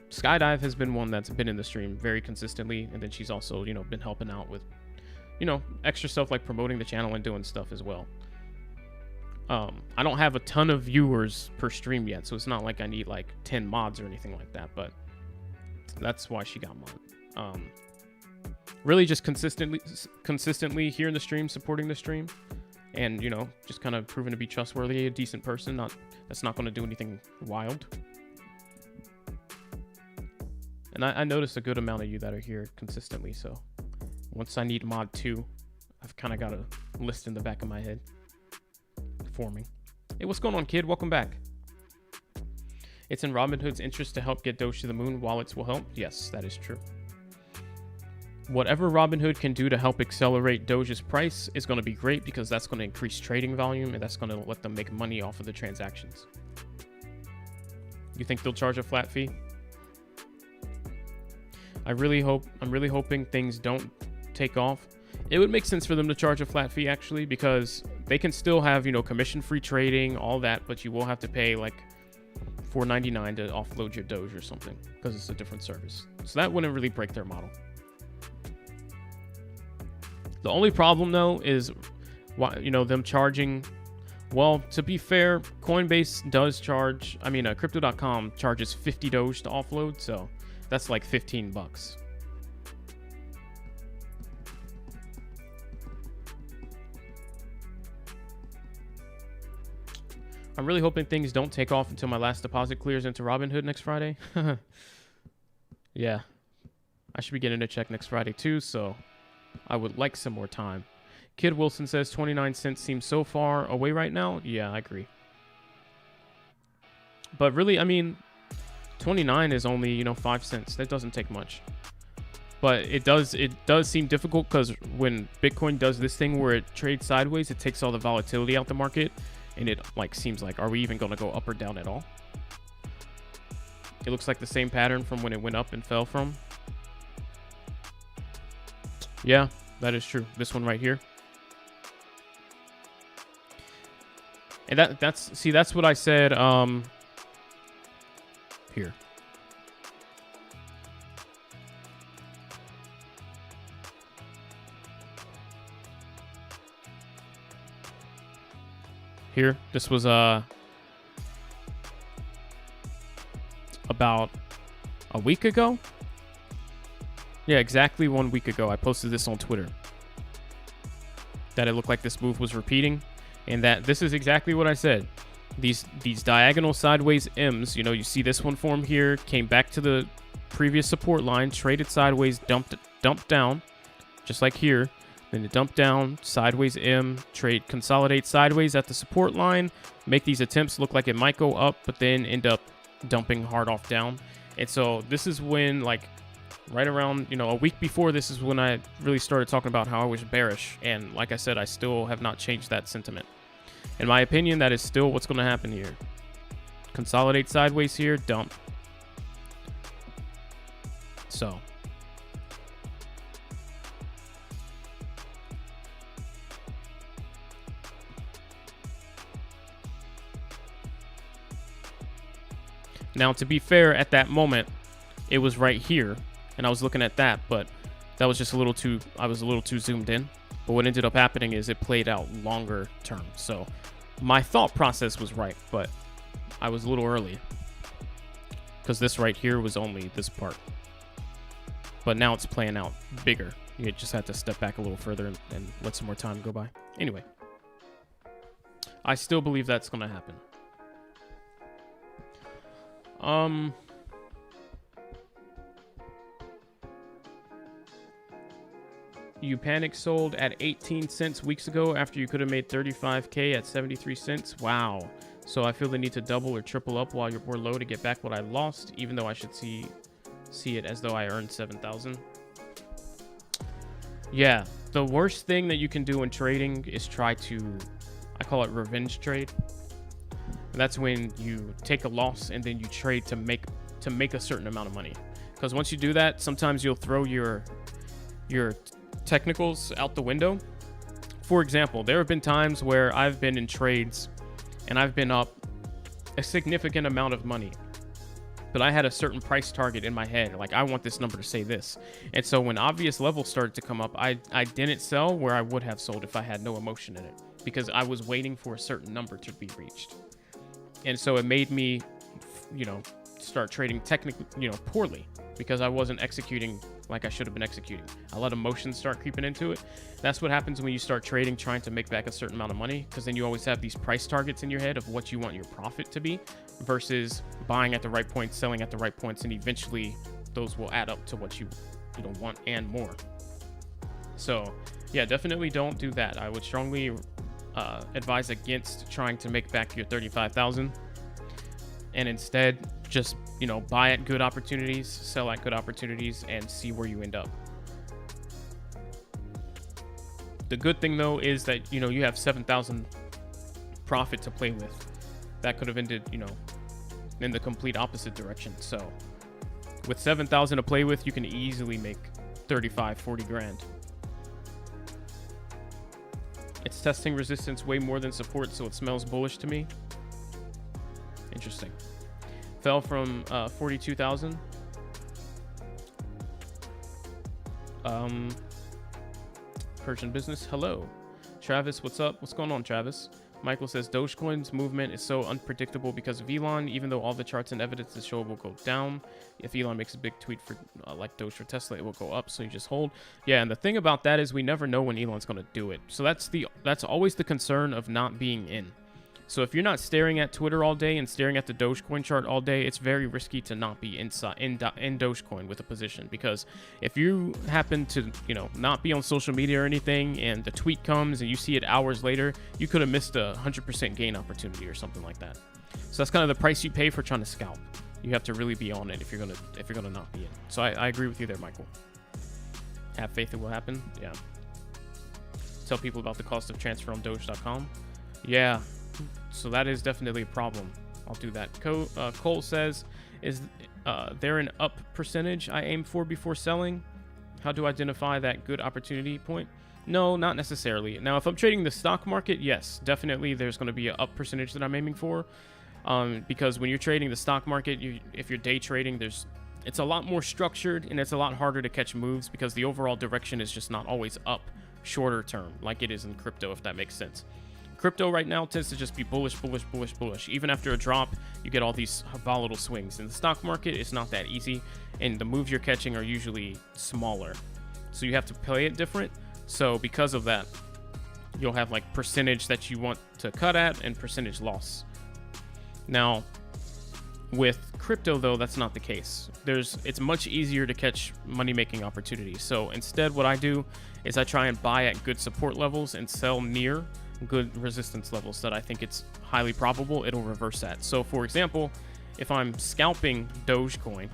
Speaker 1: Skydive has been one that's been in the stream very consistently, and then she's also, you know, been helping out with, you know, extra stuff like promoting the channel and doing stuff as well. I don't have a ton of viewers per stream yet, so it's not like I need like 10 mods or anything like that, but that's why she got mod. Really just consistently here in the stream, supporting the stream, and, you know, just kind of proving to be trustworthy, a decent person, that's not going to do anything wild. And I noticed a good amount of you that are here consistently, so once I need mod 2, I've kind of got a list in the back of my head forming. Hey, what's going on, kid? Welcome back. It's in Robinhood's interest to help get Doge to the moon. Wallets will help. Yes, that is true. Whatever Robinhood can do to help accelerate Doge's price is going to be great, because that's going to increase trading volume, and that's going to let them make money off of the transactions. You think they'll charge a flat fee? I'm really hoping things don't take off. It would make sense for them to charge a flat fee, actually, because they can still have, you know, commission-free trading, all that, but you will have to pay like $4.99 to offload your Doge or something, because it's a different service. So that wouldn't really break their model. The only problem, though, is, you know, them charging. Well, to be fair, Coinbase does charge. I mean, Crypto.com charges 50 Doge to offload, so that's like 15 bucks. I'm really hoping things don't take off until my last deposit clears into Robinhood next Friday. Yeah, I should be getting a check next Friday too, so I would like some more time. Kid Wilson says 29 cents seems so far away right now. Yeah, I agree. But really, I mean, 29 is only, you know, 5 cents. That doesn't take much. But it does seem difficult, because when Bitcoin does this thing where it trades sideways, it takes all the volatility out the market, and it like seems like, are we even going to go up or down at all? It looks like the same pattern from when it went up and fell from. Yeah, that is true. This one right here. And that's what I said here. Here, this was about a week ago. Yeah, exactly 1 week ago. I posted this on Twitter, that it looked like this move was repeating, and that this is exactly what I said. These diagonal sideways M's, you know, you see this one form here, came back to the previous support line, traded sideways, dumped down, just like here. Then it dumped down, sideways M, trade, consolidate sideways at the support line, make these attempts look like it might go up, but then end up dumping hard off down. And so this is when, like, right around, you know, a week before, this is when I really started talking about how I was bearish. And like I said, I still have not changed that sentiment. In my opinion, that is still what's going to happen here. Consolidate sideways here, dump. So now, to be fair, at that moment, it was right here, and I was looking at that, but that was just a little too, I was a little too zoomed in. But what ended up happening is it played out longer term. So my thought process was right, but I was a little early, because this right here was only this part. But now it's playing out bigger. You just have to step back a little further and let some more time go by. Anyway, I still believe that's going to happen. You panic sold at 18 cents weeks ago after you could have made 35K at 73 cents. Wow. So I feel the need to double or triple up while we're low to get back what I lost, even though I should see it as though I earned 7,000. Yeah, the worst thing that you can do in trading is try to, I call it revenge trade. And that's when you take a loss and then you trade to make a certain amount of money. Because once you do that, sometimes you'll throw your technicals out the window. For example, there have been times where I've been in trades and I've been up a significant amount of money, but I had a certain price target in my head. Like, I want this number to say this. And so when obvious levels started to come up, I didn't sell where I would have sold if I had no emotion in it, because I was waiting for a certain number to be reached. And so it made me, start trading technically, poorly, because I wasn't executing like I should have been executing. I let emotions start creeping into it. That's what happens when you start trading, trying to make back a certain amount of money, because then you always have these price targets in your head of what you want your profit to be, versus buying at the right points, selling at the right points, and eventually those will add up to what you want and more. So yeah, definitely don't do that. I would strongly advise against trying to make back your 35,000, and instead just buy at good opportunities, sell at good opportunities, and see where you end up. The good thing though is that you have 7,000 profit to play with. That could have ended in the complete opposite direction. So with 7,000 to play with, you can easily make 35-40 grand. It's testing resistance way more than support, so it smells bullish to me. Interesting. Fell from 42,000. Persian business. Hello, Travis. What's up? What's going on, Travis? Michael says Dogecoin's movement is so unpredictable because of Elon. Even though all the charts and evidence show it will go down, if Elon makes a big tweet for like Doge for Tesla, it will go up. So you just hold. Yeah, and the thing about that is we never know when Elon's going to do it. So that's always the concern of not being in. So if you're not staring at Twitter all day and staring at the Dogecoin chart all day, it's very risky to not be in Dogecoin with a position, because if you happen to, not be on social media or anything, and the tweet comes and you see it hours later, you could have missed a 100% gain opportunity or something like that. So that's kind of the price you pay for trying to scalp. You have to really be on it if you're gonna not be in. So I agree with you there, Michael. Have faith it will happen. Yeah. Tell people about the cost of transfer on Doge.com. Yeah. So that is definitely a problem. I'll do that. Cole says, is there an up percentage I aim for before selling? How do I identify that good opportunity point? No, not necessarily. Now, if I'm trading the stock market, yes, definitely there's going to be an up percentage that I'm aiming for. Because when you're trading the stock market, if you're day trading, it's a lot more structured and it's a lot harder to catch moves, because the overall direction is just not always up shorter term like it is in crypto, if that makes sense. Crypto right now tends to just be bullish, bullish, bullish, bullish. Even after a drop, you get all these volatile swings. In the stock market, it's not that easy, and the moves you're catching are usually smaller. So you have to play it different. So because of that, you'll have like percentage that you want to cut at and percentage loss. Now, with crypto though, that's not the case. It's much easier to catch money-making opportunities. So instead, what I do is I try and buy at good support levels and sell near good resistance levels that I think it's highly probable it'll reverse that. So for example, if I'm scalping Dogecoin,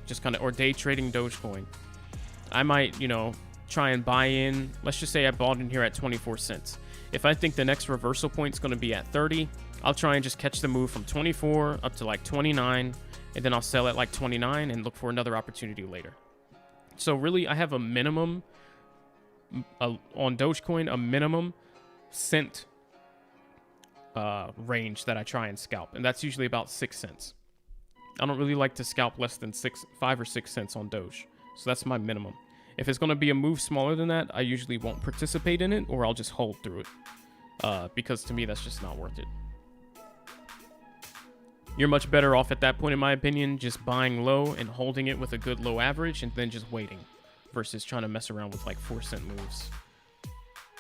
Speaker 1: just kind of, or day trading Dogecoin, I might, try and buy in. Let's just say I bought in here at 24 cents. If I think the next reversal point is going to be at 30, I'll try and just catch the move from 24 up to like 29, and then I'll sell at like 29 and look for another opportunity later. So really, I have a minimum on Dogecoin, a minimum cent range that I try and scalp, and that's usually about 6 cents. I don't really like to scalp less than 5 or 6 cents on Doge, so that's my minimum. If it's going to be a move smaller than that, I usually won't participate in it, or I'll just hold through it, because to me that's just not worth it. You're much better off at that point, in my opinion, just buying low and holding it with a good low average and then just waiting, versus trying to mess around with like 4-cent moves.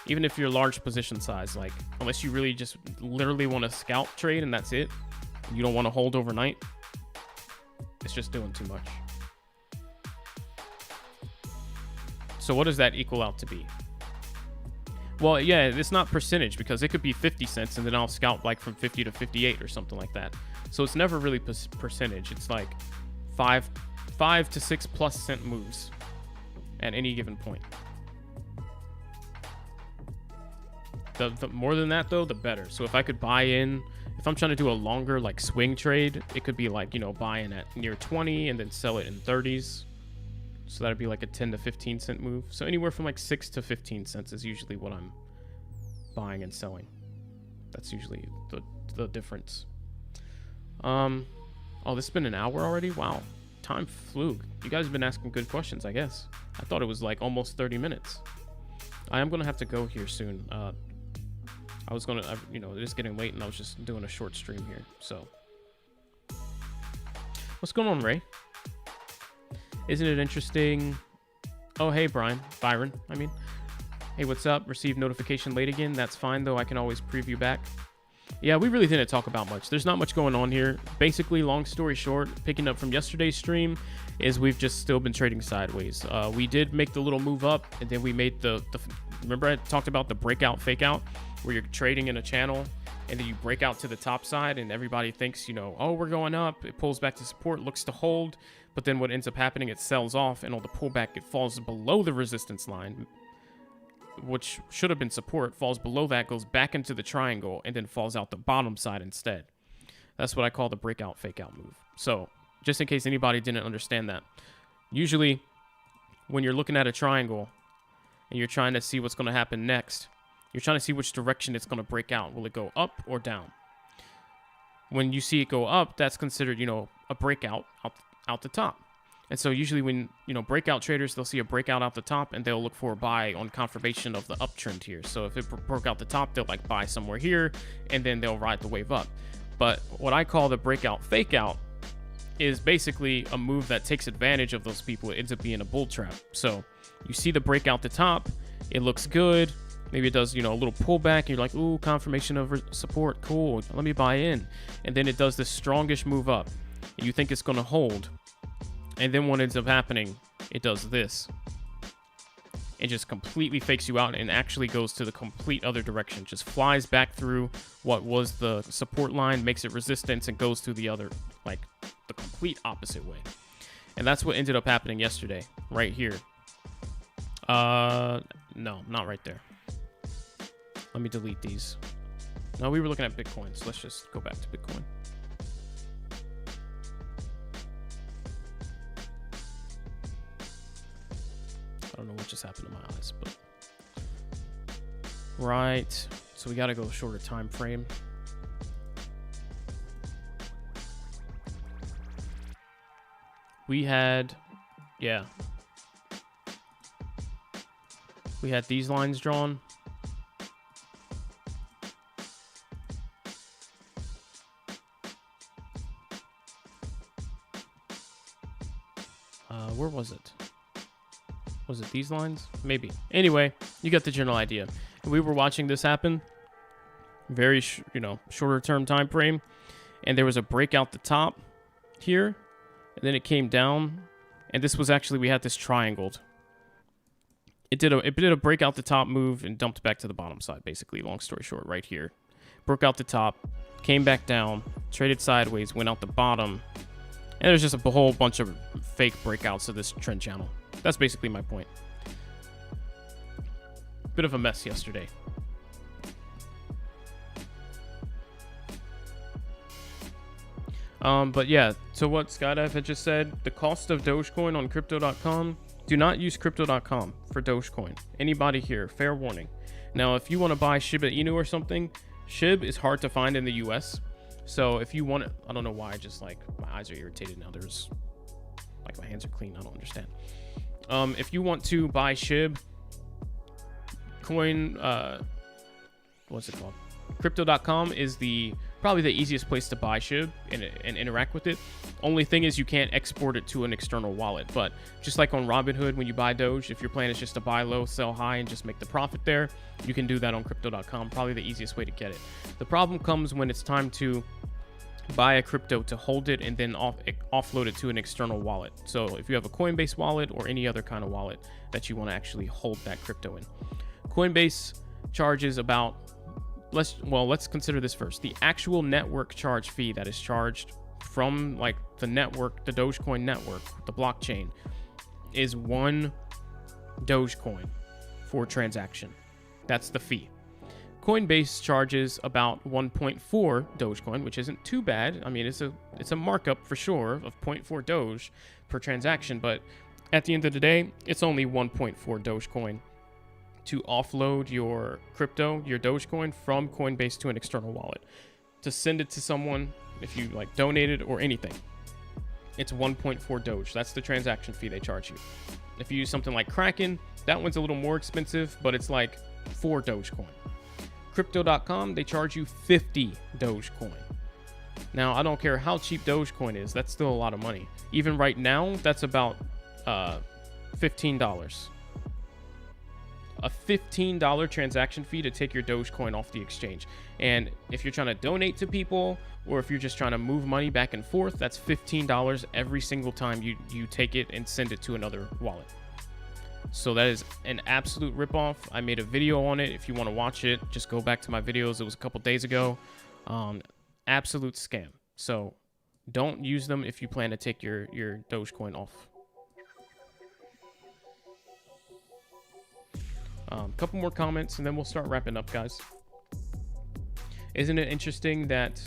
Speaker 1: Even if you're large position size, like unless you really just literally want to scalp trade and that's it, you don't want to hold overnight, it's just doing too much. So what does that equal out to be? Well, yeah, it's not percentage because it could be 50 cents and then I'll scout like from 50 to 58 or something like that. So it's never really percentage. It's like 5 to 6 plus cent moves at any given point. The more than that though, the better. So if I could buy in, if I'm trying to do a longer like swing trade, it could be like, you know, buy in at near 20 and then sell it in 30s. So that'd be like a 10 to 15 cent move. So anywhere from like 6 to 15 cents is usually what I'm buying and selling. That's usually the difference. Oh, this has been an hour already? Wow. Time flew. You guys have been asking good questions, I guess. I thought it was like almost 30 minutes. I am going to have to go here soon. I was going to, you know, it's getting late and I was just doing a short stream here. So what's going on, Ray? Isn't it interesting? Oh, hey, Byron. I mean, hey, what's up? Received notification late again. That's fine, though. I can always preview back. Yeah, we really didn't talk about much. There's not much going on here. Basically, long story short, picking up from yesterday's stream is we've just still been trading sideways. We did make the little move up, and then we made the remember I talked about the breakout fake out where you're trading in a channel and then you break out to the top side and everybody thinks, you know, oh, we're going up. It pulls back to support, looks to hold. But then what ends up happening, it sells off, and on the pullback, it falls below the resistance line, which should have been support, falls below that, goes back into the triangle, and then falls out the bottom side instead. That's what I call the breakout fake out move. So just in case anybody didn't understand that, usually when you're looking at a triangle and you're trying to see what's going to happen next, you're trying to see which direction it's going to break out. Will it go up or down? When you see it go up, that's considered, you know, a breakout out the top. And so usually when, you know, breakout traders, they'll see a breakout out the top and they'll look for a buy on confirmation of the uptrend here. So if it broke out the top, they'll like buy somewhere here and then they'll ride the wave up. But what I call the breakout fake out is basically a move that takes advantage of those people. It ends up being a bull trap. So you see the breakout the top, it looks good. Maybe it does, you know, a little pullback. And you're like, ooh, confirmation of support. Cool. Let me buy in. And then it does this strongish move up. You think it's going to hold. And then what ends up happening, it does this. It just completely fakes you out and actually goes to the complete other direction. Just flies back through what was the support line, makes it resistance, and goes through the other, like the complete opposite way. And that's what ended up happening yesterday, right here. No, not right there. Let me delete these. No, we were looking at Bitcoin, so let's just go back to Bitcoin. I don't know what just happened to my eyes, but right. So we got to go shorter time frame. We had, yeah. We had these lines drawn. Where was it? Was it these lines? Maybe. Anyway, you got the general idea. We were watching this happen. Very, shorter term time frame. And there was a break out the top here. And then it came down. And this was actually, we had this triangled. It did a break out the top move and dumped back to the bottom side, basically. Long story short, right here. Broke out the top. Came back down. Traded sideways. Went out the bottom. And there's just a whole bunch of fake breakouts of this trend channel. That's basically my point. Bit of a mess yesterday. But yeah, so what Skydive had just said, the cost of Dogecoin on crypto.com, do not use crypto.com for Dogecoin. Anybody here, fair warning. Now, if you want to buy Shiba Inu or something, SHIB is hard to find in the US. So if you want it, I don't know why, just like my eyes are irritated now. There's like my hands are clean. I don't understand. If you want to buy SHIB coin, what's it called? Crypto.com is probably the easiest place to buy SHIB and interact with it. Only thing is you can't export it to an external wallet. But just like on Robinhood, when you buy Doge, if your plan is just to buy low, sell high, and just make the profit there, you can do that on Crypto.com. Probably the easiest way to get it. The problem comes when it's time to buy a crypto to hold it and then offload it to an external wallet. So if you have a Coinbase wallet or any other kind of wallet that you want to actually hold that crypto in. Coinbase charges about, let's consider this first. The actual network charge fee that is charged from like the network, the Dogecoin network, the blockchain, is 1 Dogecoin for transaction. That's the fee. Coinbase charges about 1.4 Dogecoin, which isn't too bad. I mean, it's a markup for sure of 0.4 Doge per transaction, but at the end of the day, it's only 1.4 Dogecoin to offload your crypto, your Dogecoin, from Coinbase to an external wallet. To send it to someone, if you like donate it or anything, it's 1.4 Doge. That's the transaction fee they charge you. If you use something like Kraken, that one's a little more expensive, but it's like 4 Dogecoin. Crypto.com, they charge you 50 Dogecoin. Now, I don't care how cheap Dogecoin is, that's still a lot of money. Even right now, that's about $15. A $15 transaction fee to take your Dogecoin off the exchange. And if you're trying to donate to people, or if you're just trying to move money back and forth, that's $15 every single time you take it and send it to another wallet. So that is an absolute ripoff. I made a video on it. If you want to watch it, just go back to my videos. It was a couple days ago. Absolute scam. So don't use them if you plan to take your Dogecoin off. Couple more comments and then we'll start wrapping up, guys. Isn't it interesting that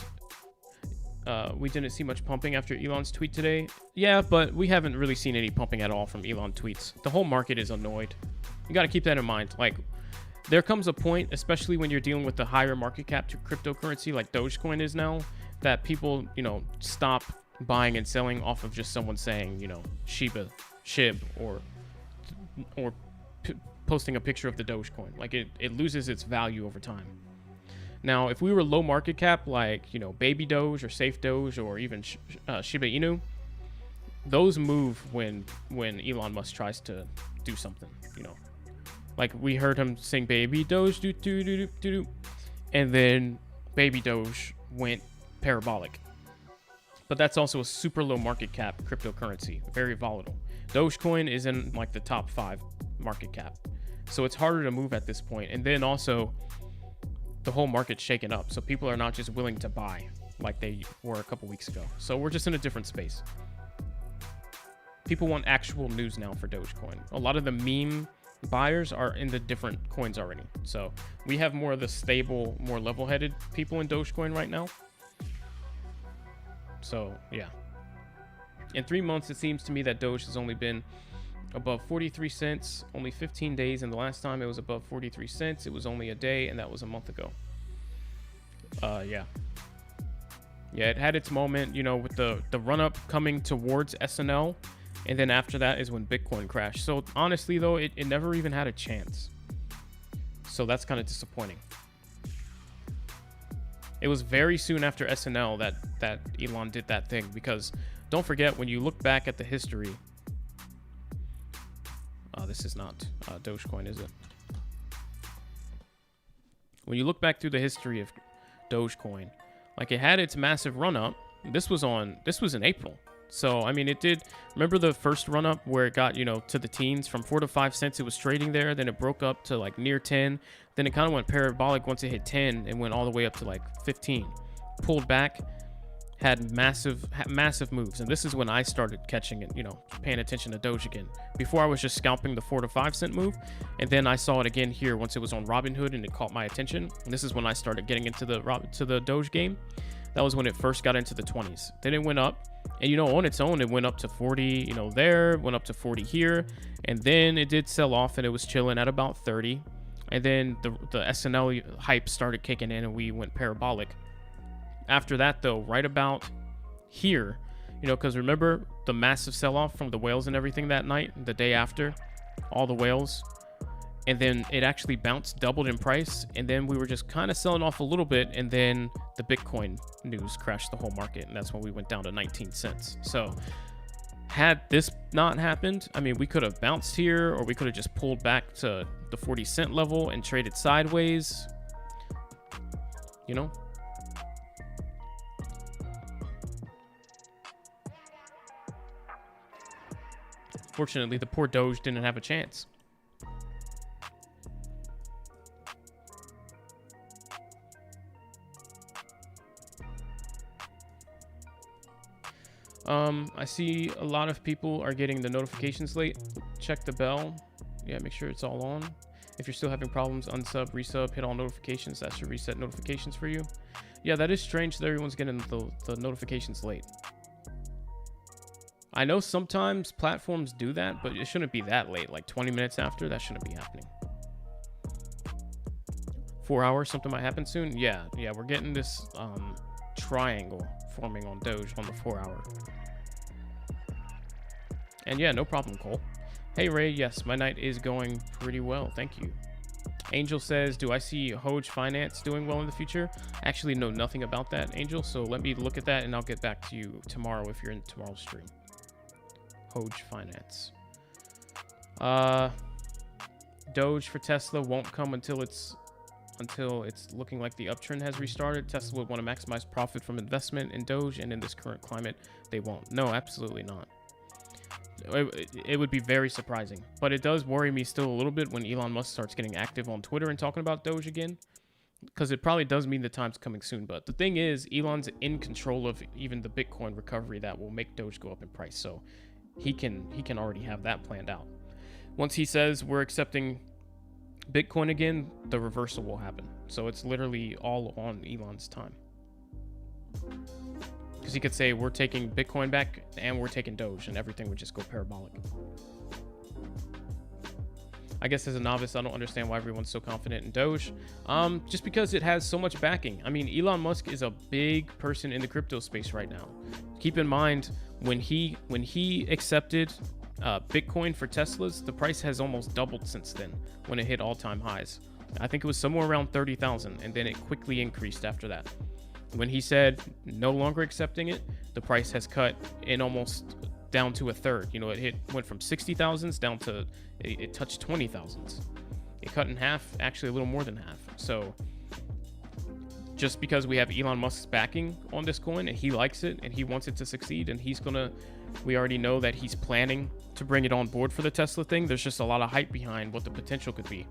Speaker 1: we didn't see much pumping after Elon's tweet today? Yeah, but we haven't really seen any pumping at all from Elon tweets. The whole market is annoyed. You got to keep that in mind. Like, there comes a point, especially when you're dealing with the higher market cap to cryptocurrency like Dogecoin is now, that people, stop buying and selling off of just someone saying, SHIB, or posting a picture of the Dogecoin. Like, it loses its value over time. Now, if we were low market cap, like, Baby Doge or Safe Doge or even Shiba Inu, those move when Elon Musk tries to do something, Like, we heard him sing Baby Doge, and then Baby Doge went parabolic. But that's also a super low market cap cryptocurrency, very volatile. Dogecoin is in, like, the top 5 market cap. So it's harder to move at this point. And then also, the whole market's shaken up, so people are not just willing to buy like they were a couple weeks ago. So we're just in a different space. People want actual news now for Dogecoin. A lot of the meme buyers are in the different coins already. So we have more of the stable, more level-headed people in Dogecoin right now. So yeah, in 3 months, it seems to me that Doge has only been above 43 cents, only 15 days, and the last time it was above 43 cents, it was only a day, and that was a month ago. Yeah, it had its moment, with the run-up coming towards SNL, and then after that is when Bitcoin crashed. So honestly, though, it never even had a chance. So that's kind of disappointing. It was very soon after SNL that Elon did that thing, because don't forget, when you look back at the history, this is not Dogecoin, is it? When you look back through the history of Dogecoin, like, it had its massive run up. This was in April. So, I mean, it did. Remember the first run up where it got, to the teens from 4 to 5 cents? It was trading there. Then it broke up to like near 10. Then it kind of went parabolic once it hit 10 and went all the way up to like 15. Pulled back, had massive moves. And this is when I started catching it, paying attention to Doge again. Before, I was just scalping the 4 to 5 cent move. And then I saw it again here once it was on Robinhood and it caught my attention. And this is when I started getting into the Doge game. That was when it first got into the 20s. Then it went up. And, on its own, it went up to 40, there, went up to 40 here. And then it did sell off and it was chilling at about 30. And then the SNL hype started kicking in and we went parabolic. After that, though, right about here, because remember the massive sell-off from the whales and everything that night, the day after, all the whales, and then it actually bounced, doubled in price, and then we were just kind of selling off a little bit, and then the Bitcoin news crashed the whole market, and that's when we went down to 19 cents. So had this not happened, I mean, we could have bounced here, or we could have just pulled back to the 40 cent level and traded sideways, Fortunately, the poor Doge didn't have a chance. I see a lot of people are getting the notifications late. Check the bell. Yeah, make sure it's all on. If you're still having problems, unsub, resub, hit all notifications. That should reset notifications for you. Yeah, that is strange that everyone's getting the notifications late. I know sometimes platforms do that, but it shouldn't be that late. Like 20 minutes after, that shouldn't be happening. 4 hours, something might happen soon. Yeah, we're getting this triangle forming on Doge on the 4 hour. And yeah, no problem, Cole. Hey Ray, yes, my night is going pretty well, thank you. Angel says, do I see Hoge Finance doing well in the future? I actually know nothing about that, Angel, so let me look at that and I'll get back to you tomorrow if you're in tomorrow's stream. Hoge Finance. Doge for Tesla won't come until it's looking like the uptrend has restarted. Tesla would want to maximize profit from investment in Doge, and in this current climate, they won't. No, absolutely not. It would be very surprising, but it does worry me still a little bit when Elon Musk starts getting active on Twitter and talking about Doge again, because it probably does mean the time's coming soon. But the thing is, Elon's in control of even the Bitcoin recovery that will make Doge go up in price, so he can already have that planned out. Once he says we're accepting Bitcoin again, the reversal will happen. So it's literally all on Elon's time. Because he could say we're taking Bitcoin back and we're taking Doge, and everything would just go parabolic. I guess as a novice, I don't understand why everyone's so confident in Doge. Just because it has so much backing. I mean, Elon Musk is a big person in the crypto space right now. Keep in mind, when he accepted Bitcoin for Teslas, the price has almost doubled since then when it hit all-time highs. I think it was somewhere around 30,000, and then it quickly increased after that. When he said no longer accepting it, the price has cut in almost down to a third. You know, went from 60,000s down to it touched 20,000s. It cut in half, actually a little more than half. So just because we have Elon Musk's backing on this coin and he likes it and he wants it to succeed, and we already know that he's planning to bring it on board for the Tesla thing. There's just a lot of hype behind what the potential could be.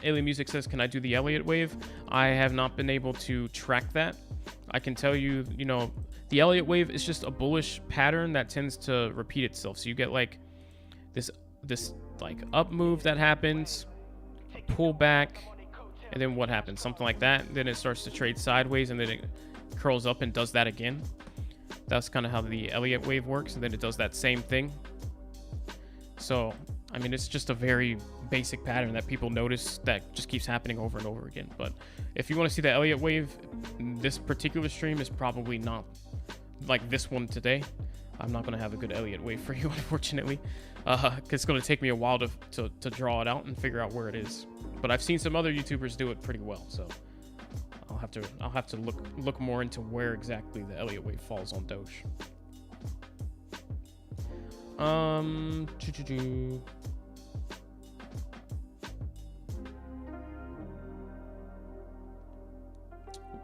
Speaker 1: Alien Music says, can I do the Elliott wave? I have not been able to track that. I can tell you, the Elliott wave is just a bullish pattern that tends to repeat itself. So you get like this like up move that happens, pull back, and then what happens? Something like that. Then it starts to trade sideways, and then it curls up and does that again. That's kind of how the Elliott wave works, and then it does that same thing. So, I mean, it's just a very basic pattern that people notice that just keeps happening over and over again. But if you want to see the Elliott wave, this particular stream is probably not like this one today. I'm not going to have a good Elliott wave for you, unfortunately, because it's going to take me a while to draw it out and figure out where it is. But I've seen some other YouTubers do it pretty well, so I'll have to look more into where exactly the Elliott wave falls on Doge.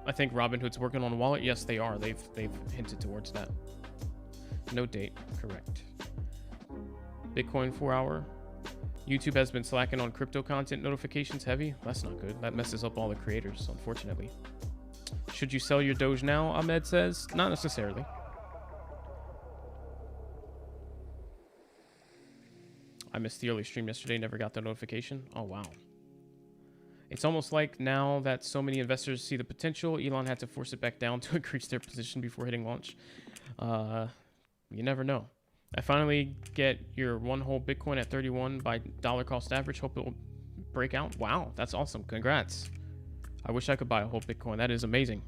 Speaker 1: I think Robinhood's working on a wallet. Yes, they are. They've hinted towards that. No date. Correct. Bitcoin 4 hour. YouTube has been slacking on crypto content notifications heavy. That's not good. That messes up all the creators, unfortunately. Should you sell your Doge now? Ahmed says. Not necessarily. I missed the early stream yesterday. Never got the notification. Oh, wow. It's almost like now that so many investors see the potential, Elon had to force it back down to increase their position before hitting launch. You never know. I finally get your one whole Bitcoin at 31 by dollar cost average. Hope it will break out. Wow, that's awesome. Congrats. I wish I could buy a whole Bitcoin. That is amazing.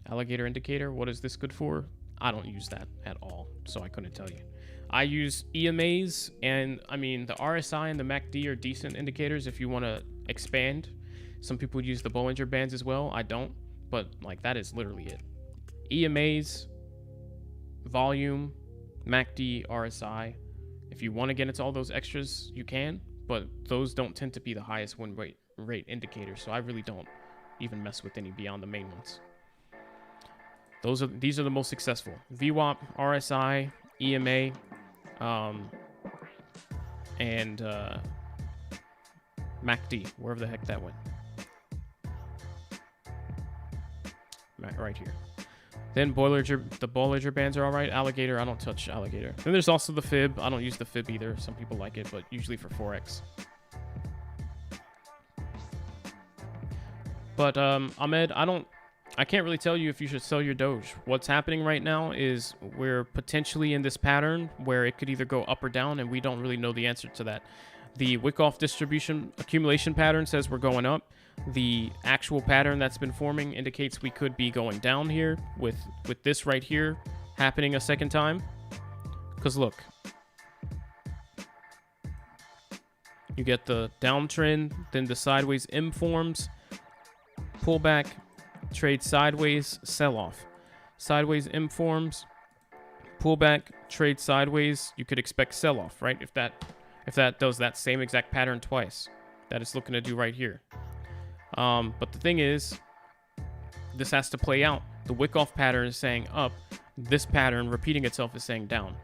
Speaker 1: Alligator indicator. What is this good for? I don't use that at all, so I couldn't tell you. I use EMAs, and I mean, the RSI and the MACD are decent indicators if you want to expand. Some people use the Bollinger Bands as well. I don't, but like that is literally it. EMAs, volume, MACD, RSI. If you want to get into all those extras, you can, but those don't tend to be the highest win rate indicators, so I really don't even mess with any beyond the main ones. These are the most successful. VWAP, RSI, EMA, and MACD, wherever the heck that went. Right here. Then the Bollinger Bands are all right. Alligator, I don't touch Alligator. Then there's also the Fib. I don't use the Fib either. Some people like it, but usually for Forex. But Ahmed, I can't really tell you if you should sell your Doge. What's happening right now is we're potentially in this pattern where it could either go up or down, and we don't really know the answer to that. The Wyckoff distribution accumulation pattern says we're going up. The actual pattern that's been forming indicates we could be going down here with this right here happening a second time. Because look, you get the downtrend, then the sideways M forms, pullback, trade sideways, sell off. Sideways M forms, pullback, trade sideways. You could expect sell off, right? If that does that same exact pattern twice that it's looking to do right here. But the thing is, this has to play out. The Wyckoff pattern is saying up. This pattern repeating itself is saying down.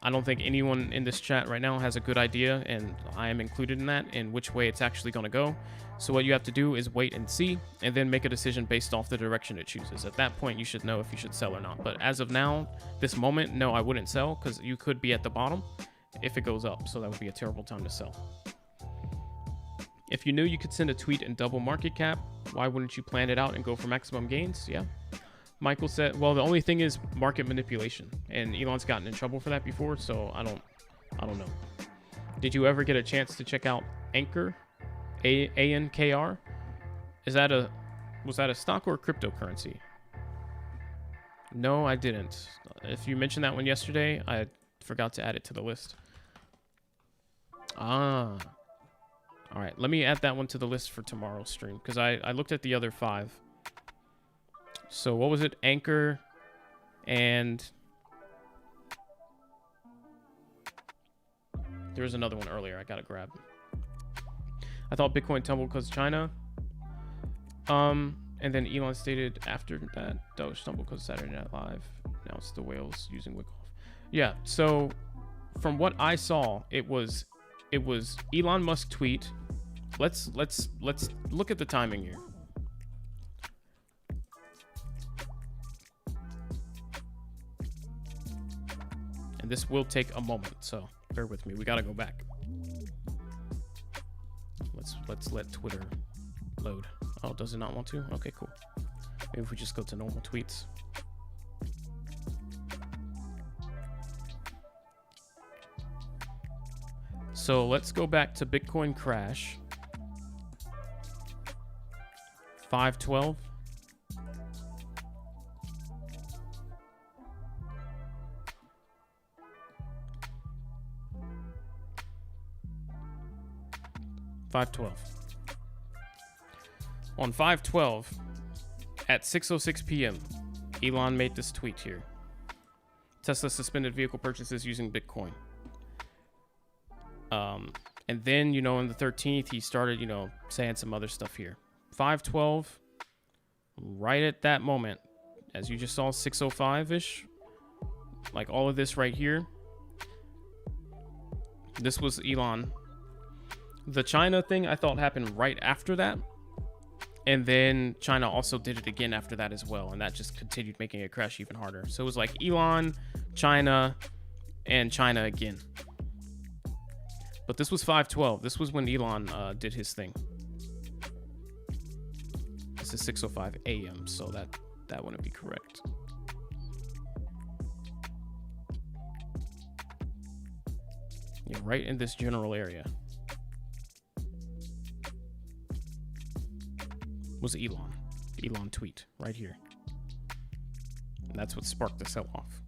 Speaker 1: I don't think anyone in this chat right now has a good idea, and I am included in that, in which way it's actually going to go. So what you have to do is wait and see, and then make a decision based off the direction it chooses. At that point, you should know if you should sell or not. But as of now, this moment, no, I wouldn't sell, because you could be at the bottom if it goes up. So that would be a terrible time to sell. If you knew you could send a tweet and double market cap, why wouldn't you plan it out and go for maximum gains? Yeah. Michael said, well, the only thing is market manipulation, and Elon's gotten in trouble for that before, so I don't know. Did you ever get a chance to check out Anchor? ANKR? Was that a stock or a cryptocurrency? No, I didn't. If you mentioned that one yesterday, I forgot to add it to the list. Ah. All right, let me add that one to the list for tomorrow's stream, because I looked at the other 5. So what was it? Anchor and there was another one earlier I gotta grab. I thought Bitcoin tumbled because China. And then Elon stated after that Doge tumbled because Saturday Night Live. Now it's the whales using Wyckoff. Yeah, so from what I saw, it was Elon Musk tweet. Let's look at the timing here. And this will take a moment, so bear with me. We gotta go back. Let's let Twitter load. Oh, does it not want to? Okay, cool. Maybe if we just go to normal tweets. So let's go back to Bitcoin crash. 512. On 5/12 at 6:06 p.m., Elon made this tweet here. Tesla suspended vehicle purchases using Bitcoin. And then, on the 13th, he started, saying some other stuff here. 5/12, right at that moment, as you just saw, 6:05-ish, like all of this right here. This was Elon. The China thing I thought happened right after that. And then China also did it again after that as well. And that just continued making it crash even harder. So it was like Elon, China, and China again. But this was 5/12. This was when Elon did his thing. This is 6:05 a.m. So that wouldn't be correct. Yeah, right in this general area was Elon tweet right here. And that's what sparked the sell-off.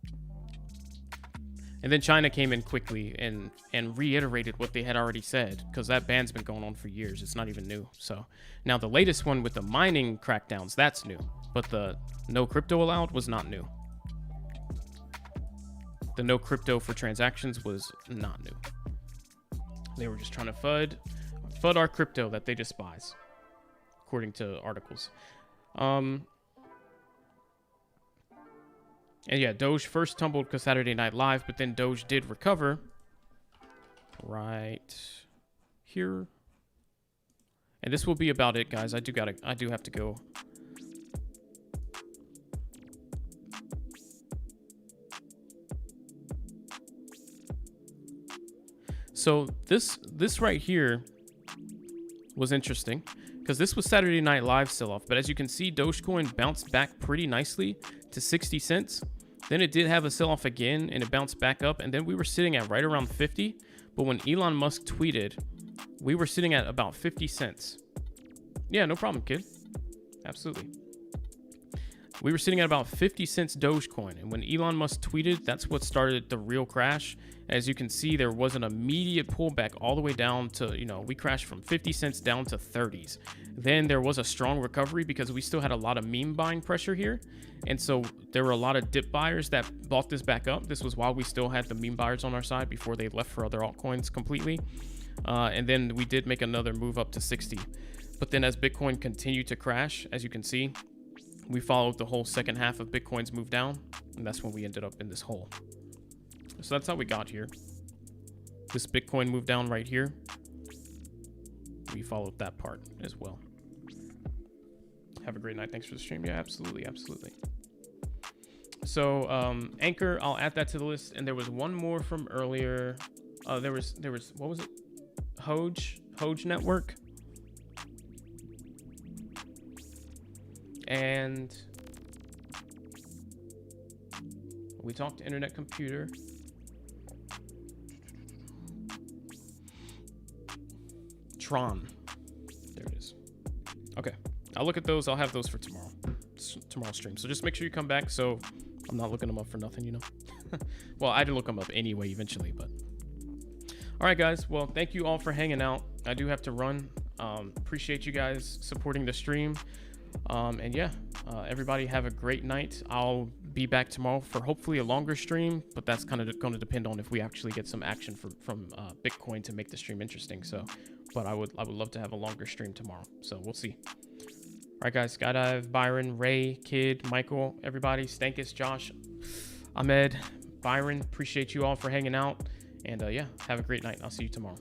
Speaker 1: And then China came in quickly and reiterated what they had already said, because that ban's been going on for years. It's not even new. So now the latest one with the mining crackdowns, that's new. But the no crypto allowed was not new. The no crypto for transactions was not new. They were just trying to FUD our crypto that they despise, according to articles. And yeah, Doge first tumbled because Saturday Night Live, but then Doge did recover right here. And this will be about it, guys. I do have to go. So this right here was interesting because this was Saturday Night Live sell-off. But as you can see, Dogecoin bounced back pretty nicely to 60 cents. Then it did have a sell-off again, and it bounced back up. And then we were sitting at right around 50. But when Elon Musk tweeted, we were sitting at about 50 cents. Yeah, no problem, kid. Absolutely. We were sitting at about 50 cents Dogecoin. And when Elon Musk tweeted, that's what started the real crash. As you can see, there was an immediate pullback all the way down to, we crashed from 50 cents down to 30s. Then there was a strong recovery because we still had a lot of meme buying pressure here. And so there were a lot of dip buyers that bought this back up. This was while we still had the meme buyers on our side before they left for other altcoins completely. And then we did make another move up to 60. But then as Bitcoin continued to crash, as you can see, we followed the whole second half of Bitcoin's move down, and that's when we ended up in this hole. So that's how we got here. This Bitcoin moved down right here. We followed that part as well. Have a great night. Thanks for the stream. Yeah, absolutely, absolutely. So Anchor, I'll add that to the list. And there was one more from earlier. There was what was it? Hoj Network. And we talked to Internet Computer. Tron. There it is. Okay. I'll look at those. I'll have those for tomorrow's stream. So just make sure you come back so I'm not looking them up for nothing, Well, I did look them up anyway eventually, but. All right, guys. Well, thank you all for hanging out. I do have to run. Appreciate you guys supporting the stream. And yeah, everybody have a great night. I'll be back tomorrow for hopefully a longer stream, but that's kind of going to depend on if we actually get some action from Bitcoin to make the stream interesting. So, but I would love to have a longer stream tomorrow. So we'll see. All right, guys. Skydive, Byron, Ray, Kid, Michael, everybody, Stankus, Josh, Ahmed, Byron. Appreciate you all for hanging out. And yeah, have a great night. I'll see you tomorrow.